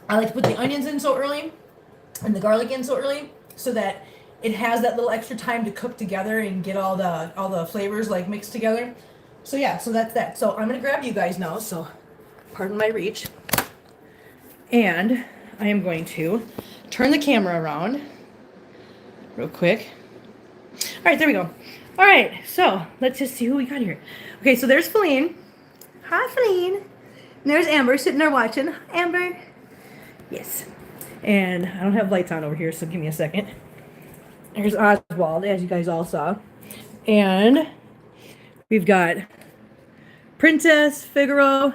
I like to put the onions in so early and the garlic in so early, so that it has that little extra time to cook together and get all the flavors like mixed together. So yeah, so that's that. So I'm gonna grab you guys now, so pardon my reach. And I am going to turn the camera around real quick. All right, there we go. All right, so let's just see who we got here. Okay, so there's Feline. Hi, Feline. And there's Amber sitting there watching. Amber. Yes. And I don't have lights on over here, so give me a second. There's Oswald, as you guys all saw. And we've got Princess, Figaro,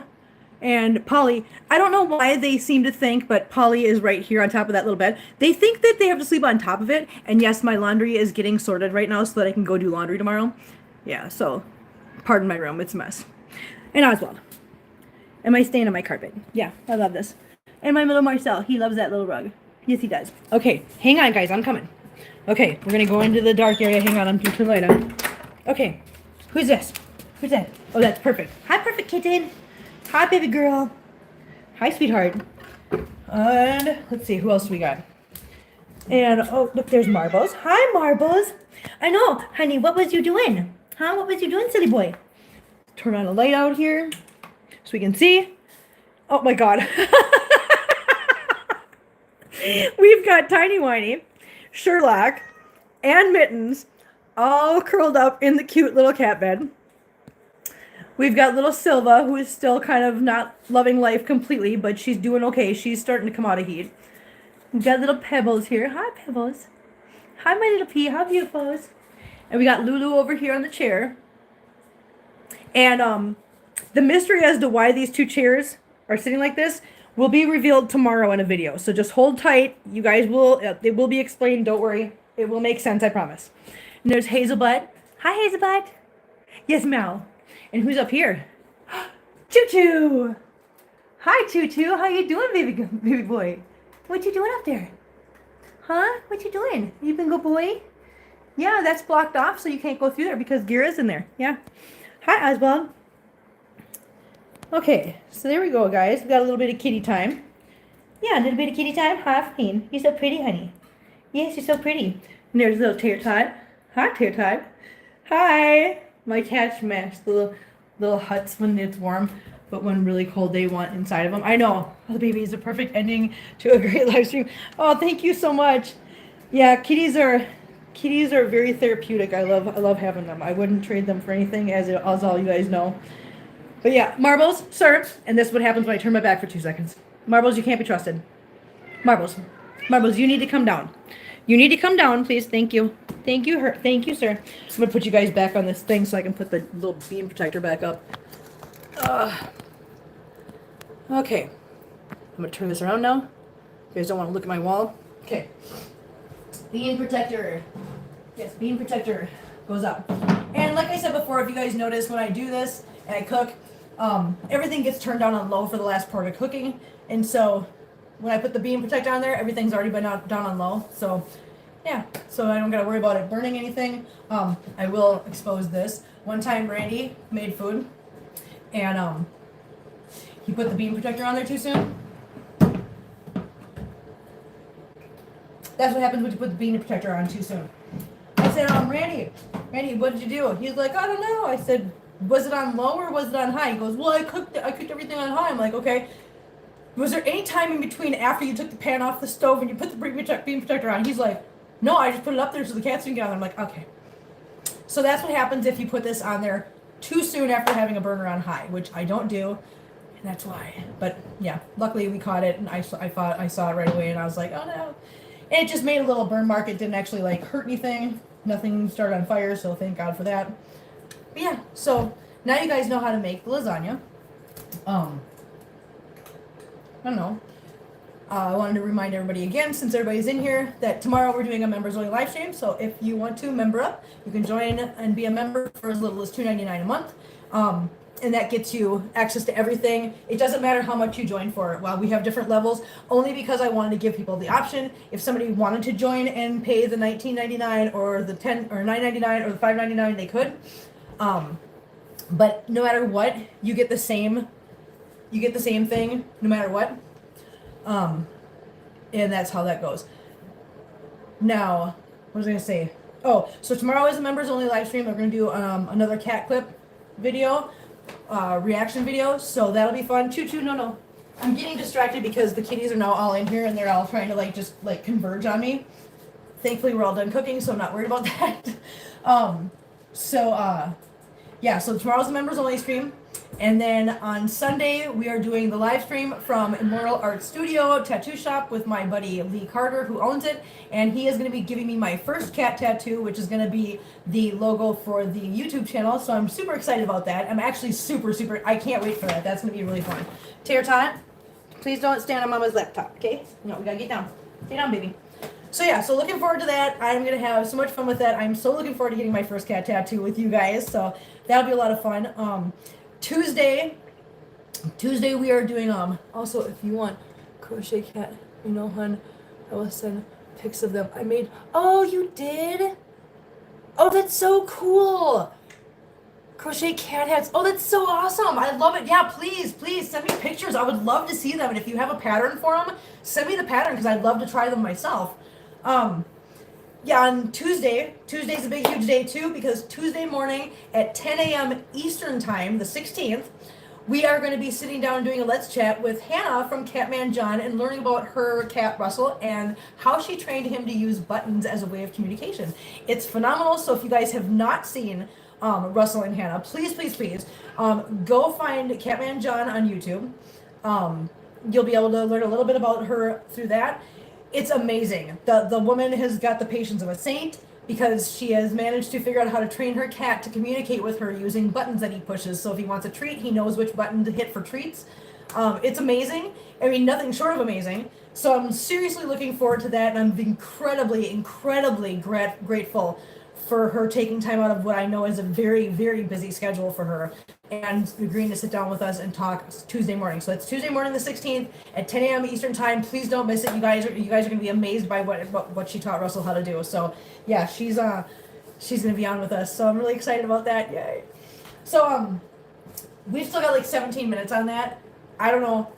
and Polly. I don't know why they seem to think, but Polly is right here on top of that little bed. They think that they have to sleep on top of it. And yes, my laundry is getting sorted right now so that I can go do laundry tomorrow. Yeah, so pardon my room. It's a mess. And Oswald. Am I staying on my carpet? Yeah, I love this. And my little Marcel. He loves that little rug. Yes, he does. Okay, hang on, guys. I'm coming. Okay, we're going to go into the dark area. Hang on, I'm going to turn the light on. Okay, who's this? Who's that? Oh, that's perfect. Hi, perfect kitten. Hi, baby girl. Hi, sweetheart. And let's see, who else we got? And, oh, look, there's Marbles. Hi, Marbles. I know, honey, what was you doing? Huh? What was you doing, silly boy? Turn on a light out here so we can see. Oh, my God. We've got Tiny Whiny, Sherlock, and Mittens all curled up in the cute little cat bed. We've got little Silva, who is still kind of not loving life completely, but she's doing okay. She's starting to come out of heat. We've got little Pebbles here. Hi, Pebbles. Hi, my little pea. How beautiful is. And we got Lulu over here on the chair. And the mystery as to why these two chairs are sitting like this will be revealed tomorrow in a video. So just hold tight. You guys will, it will be explained. Don't worry. It will make sense, I promise. And there's Hazelbutt. Hi, Hazelbutt. Yes, Mel. And who's up here? Choo-choo. Hi, Choo-choo. How you doing, baby boy? What you doing up there? Huh? What you doing? You been good boy? Yeah, that's blocked off, so you can't go through there because Gira's in there. Yeah. Hi, Oswald. Okay, so there we go, guys. We got a little bit of kitty time. Yeah, a little bit of kitty time. Hi, Feen. You're so pretty, honey. Yes, you're so pretty. And there's little Tear Tot. Hi, Tear Tot. Hi. My cats match the little huts when it's warm, but when really cold, they want inside of them. I know. Oh, the baby is a perfect ending to a great live stream. Oh, thank you so much. Yeah, kitties are very therapeutic. I love having them. I wouldn't trade them for anything, as all you guys know. But yeah, Marbles, sir. And this is what happens when I turn my back for 2 seconds. Marbles, you can't be trusted. Marbles, you need to come down. You need to come down, please. Thank you. Thank you, Thank you, sir. I'm going to put you guys back on this thing so I can put the little bean protector back up. Okay. I'm going to turn this around now. You guys don't want to look at my wall. Okay. Bean protector. Yes, bean protector goes up. And like I said before, if you guys notice, when I do this and I cook, everything gets turned down on low for the last part of cooking. And so when I put the bean protector on there, everything's already been down on low. So yeah, so I don't gotta worry about it burning anything. I will expose this. One time Randy made food and he put the bean protector on there too soon. That's what happens when you put the bean protector on too soon. I said, Randy, what did you do? He was like, I don't know. I said, was it on low or was it on high? He goes, well, I cooked everything on high. I'm like, okay. Was there any time in between after you took the pan off the stove and you put the bean protector on? He's like, no, I just put it up there so the cats didn't get on there. I'm like, okay. So that's what happens if you put this on there too soon after having a burner on high, which I don't do, and that's why. But yeah, luckily we caught it, and I saw it right away, and I was like, oh no. And it just made a little burn mark. It didn't actually like hurt anything. Nothing started on fire, so thank God for that. But yeah, so now you guys know how to make the lasagna. I don't know. I wanted to remind everybody again, since everybody's in here, that tomorrow we're doing a members only live stream. So if you want to member up, you can join and be a member for as little as $2.99 a month. And that gets you access to everything. It doesn't matter how much you join for. Well, we have different levels, only because I wanted to give people the option. If somebody wanted to join and pay the $19.99 or the $10 or $9.99 or the $5.99, they could. But no matter what, you get the same thing no matter what. And that's how that goes. Now, what was I gonna say? Oh, so tomorrow is a members only live stream. We're gonna do another cat clip video, reaction video. So that'll be fun. No. I'm getting distracted because the kitties are now all in here and they're all trying to just converge on me. Thankfully, we're all done cooking, so I'm not worried about that. Yeah, so tomorrow's the members only stream. And then on Sunday, we are doing the live stream from Immortal Art Studio Tattoo Shop with my buddy Lee Carter, who owns it. And he is going to be giving me my first cat tattoo, which is going to be the logo for the YouTube channel. So I'm super excited about that. I'm actually super, I can't wait for that. That's going to be really fun. Tater Tot, please don't stand on Mama's laptop, okay? No, we got to get down. Get down, baby. So yeah, so looking forward to that. I'm going to have so much fun with that. I'm so looking forward to getting my first cat tattoo with you guys. So that'll be a lot of fun. Tuesday we are doing also if you want crochet cat, hun, I will send pics of them I made. Oh, you did? Oh, that's so cool. Crochet cat hats. Oh, that's so awesome. I love it. Yeah, please send me pictures. I would love to see them. And if you have a pattern for them, send me the pattern because I'd love to try them myself. Yeah, on Tuesday's a big, huge day too, because Tuesday morning at 10 a.m. Eastern Time, the 16th, we are going to be sitting down and doing a Let's Chat with Hannah from Catman John and learning about her cat, Russell, and how she trained him to use buttons as a way of communication. It's phenomenal, so if you guys have not seen Russell and Hannah, please, go find Catman John on YouTube. You'll be able to learn a little bit about her through that. It's amazing. The woman has got the patience of a saint because she has managed to figure out how to train her cat to communicate with her using buttons that he pushes. So if he wants a treat, he knows which button to hit for treats. It's amazing. I mean, nothing short of amazing. So I'm seriously looking forward to that, and I'm incredibly grateful for her taking time out of what I know is a very, very busy schedule for her and agreeing to sit down with us and talk Tuesday morning. So it's Tuesday morning the 16th at 10 a.m. Eastern Time. Please don't miss it. You guys are going to be amazed by what she taught Russell how to do. So yeah, she's going to be on with us. So I'm really excited about that. Yay. So we've still got 17 minutes on that. I don't know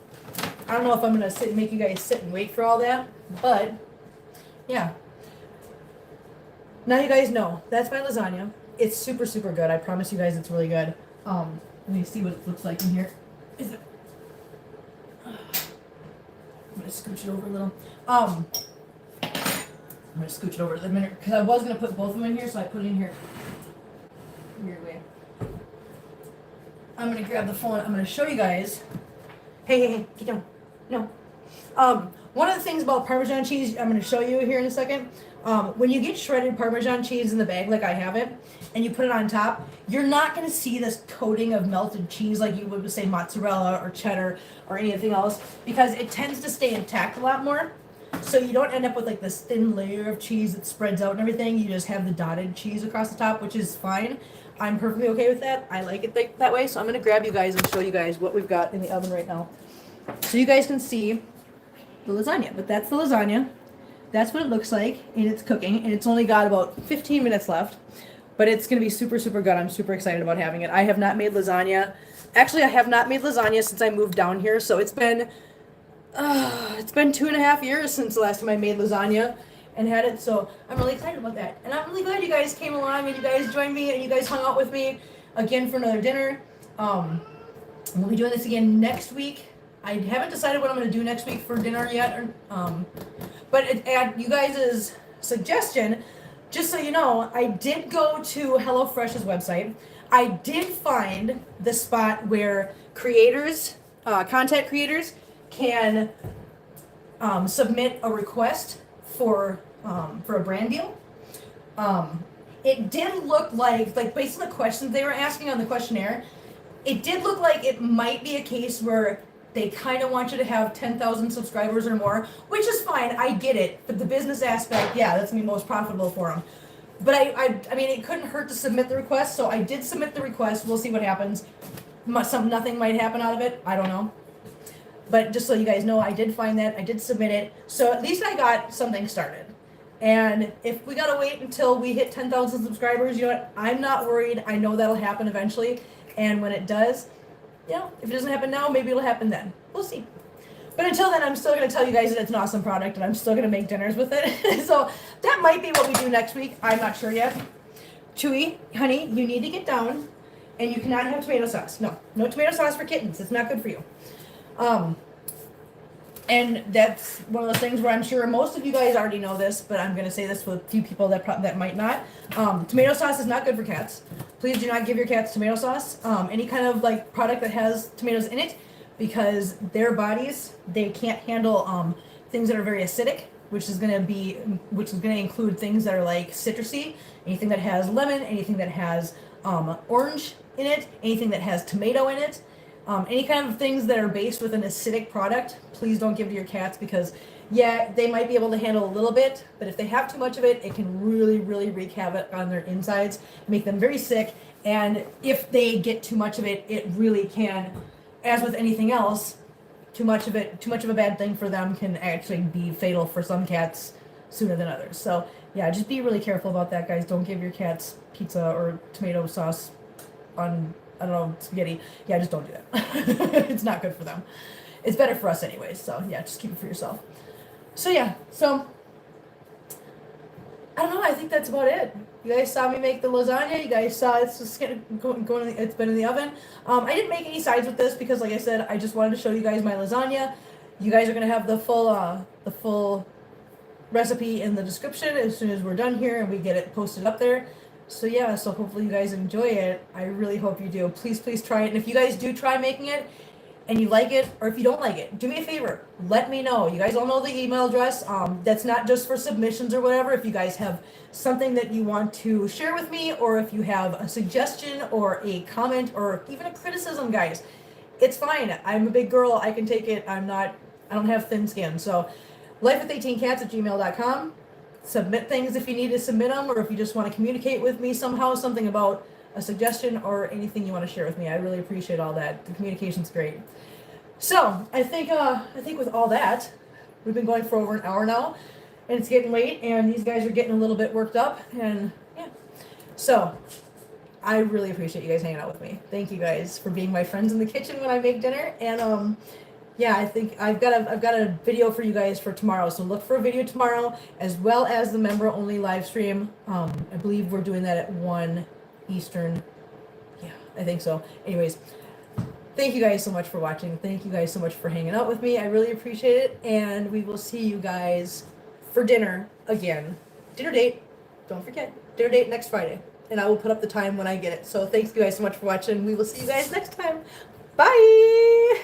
if I'm going to make you guys sit and wait for all that, but yeah. Now you guys know, that's my lasagna. It's super, super good. I promise you guys it's really good. Let me see what it looks like in here. Is it? I'm going to scooch it over a little. I'm going to scooch it over a minute because I was going to put both of them in here, so I put it in here. Weird way. I'm going to grab the phone. I'm going to show you guys. Hey, get down. No. One of the things about Parmesan cheese, I'm going to show you here in a second. When you get shredded Parmesan cheese in the bag like I have it, and you put it on top, you're not going to see this coating of melted cheese like you would with, say, mozzarella or cheddar or anything else, because it tends to stay intact a lot more. So you don't end up with this thin layer of cheese that spreads out and everything. You just have the dotted cheese across the top, which is fine. I'm perfectly okay with that. I like it that way. So I'm going to grab you guys and show you guys what we've got in the oven right now. So you guys can see the lasagna, but that's the lasagna. That's what it looks like, and it's cooking, and it's only got about 15 minutes left, but it's going to be super, super good. I'm super excited about having it. I have not made lasagna. Actually, I have not made lasagna since I moved down here, so it's been 2.5 years since the last time I made lasagna and had it, so I'm really excited about that. And I'm really glad you guys came along and you guys joined me and you guys hung out with me. again for another dinner. We'll be doing this again next week. I haven't decided what I'm going to do next week for dinner yet. But at you guys' suggestion, just so you know, I did go to HelloFresh's website. I did find the spot where creators, content creators, can submit a request for a brand deal. It did look like based on the questions they were asking on the questionnaire, it did look like it might be a case where they kind of want you to have 10,000 subscribers or more, which is fine. I get it. But the business aspect, yeah, that's going to be most profitable for them. But I mean, it couldn't hurt to submit the request, so I did submit the request. We'll see what happens. Nothing might happen out of it. I don't know. But just so you guys know, I did find that. I did submit it. So at least I got something started. And if we got to wait until we hit 10,000 subscribers, you know what? I'm not worried. I know that'll happen eventually. And when it does, you know, if it doesn't happen now, maybe it'll happen then. We'll see. But until then, I'm still going to tell you guys that it's an awesome product, and I'm still going to make dinners with it. So that might be what we do next week. I'm not sure yet. Chewy, honey, you need to get down, and you cannot have tomato sauce. No tomato sauce for kittens. It's not good for you. And that's one of those things where I'm sure most of you guys already know this, but I'm going to say this with a few people that might not. Tomato sauce is not good for cats. Please do not give your cats tomato sauce. Any kind of like product that has tomatoes in it, because their bodies, they can't handle things that are very acidic, which is going to include things that are like citrusy, anything that has lemon, anything that has orange in it, anything that has tomato in it. Any kind of things that are based with an acidic product, please don't give to your cats, because yeah, they might be able to handle a little bit, but if they have too much of it, it can really, really wreak havoc on their insides, make them very sick. And if they get too much of it, it really can, as with anything else, too much of a bad thing for them can actually be fatal for some cats sooner than others. So yeah, just be really careful about that, guys. Don't give your cats pizza or tomato sauce on, I don't know, spaghetti. Yeah, just don't do that. It's not good for them. It's better for us anyways. So yeah, just keep it for yourself. So yeah, so I don't know. I think that's about it. You guys saw me make the lasagna. You guys saw it's just going. It's been in the oven. I didn't make any sides with this because, like I said, I just wanted to show you guys my lasagna. You guys are gonna have the full recipe in the description as soon as we're done here and we get it posted up there. So yeah, so hopefully you guys enjoy it. I really hope you do. Please try it. And if you guys do try making it and you like it, or if you don't like it, do me a favor. Let me know. You guys all know the email address. That's not just for submissions or whatever. If you guys have something that you want to share with me, or if you have a suggestion or a comment or even a criticism, guys, it's fine. I'm a big girl. I can take it. I don't have thin skin. So lifewith18cats@gmail.com. Submit things if you need to submit them, or if you just want to communicate with me somehow, something about a suggestion or anything you want to share with me. I really appreciate all that. The communication's great. So I think with all that, we've been going for over an hour now, and it's getting late, and these guys are getting a little bit worked up, and yeah. So I really appreciate you guys hanging out with me. Thank you guys for being my friends in the kitchen when I make dinner, and yeah, I think I've got a video for you guys for tomorrow. So look for a video tomorrow, as well as the member-only live stream. I believe we're doing that at 1 Eastern. Yeah, I think so. Anyways, thank you guys so much for watching. Thank you guys so much for hanging out with me. I really appreciate it. And we will see you guys for dinner again. Dinner date. Don't forget. Dinner date next Friday. And I will put up the time when I get it. So thanks you guys so much for watching. We will see you guys next time. Bye!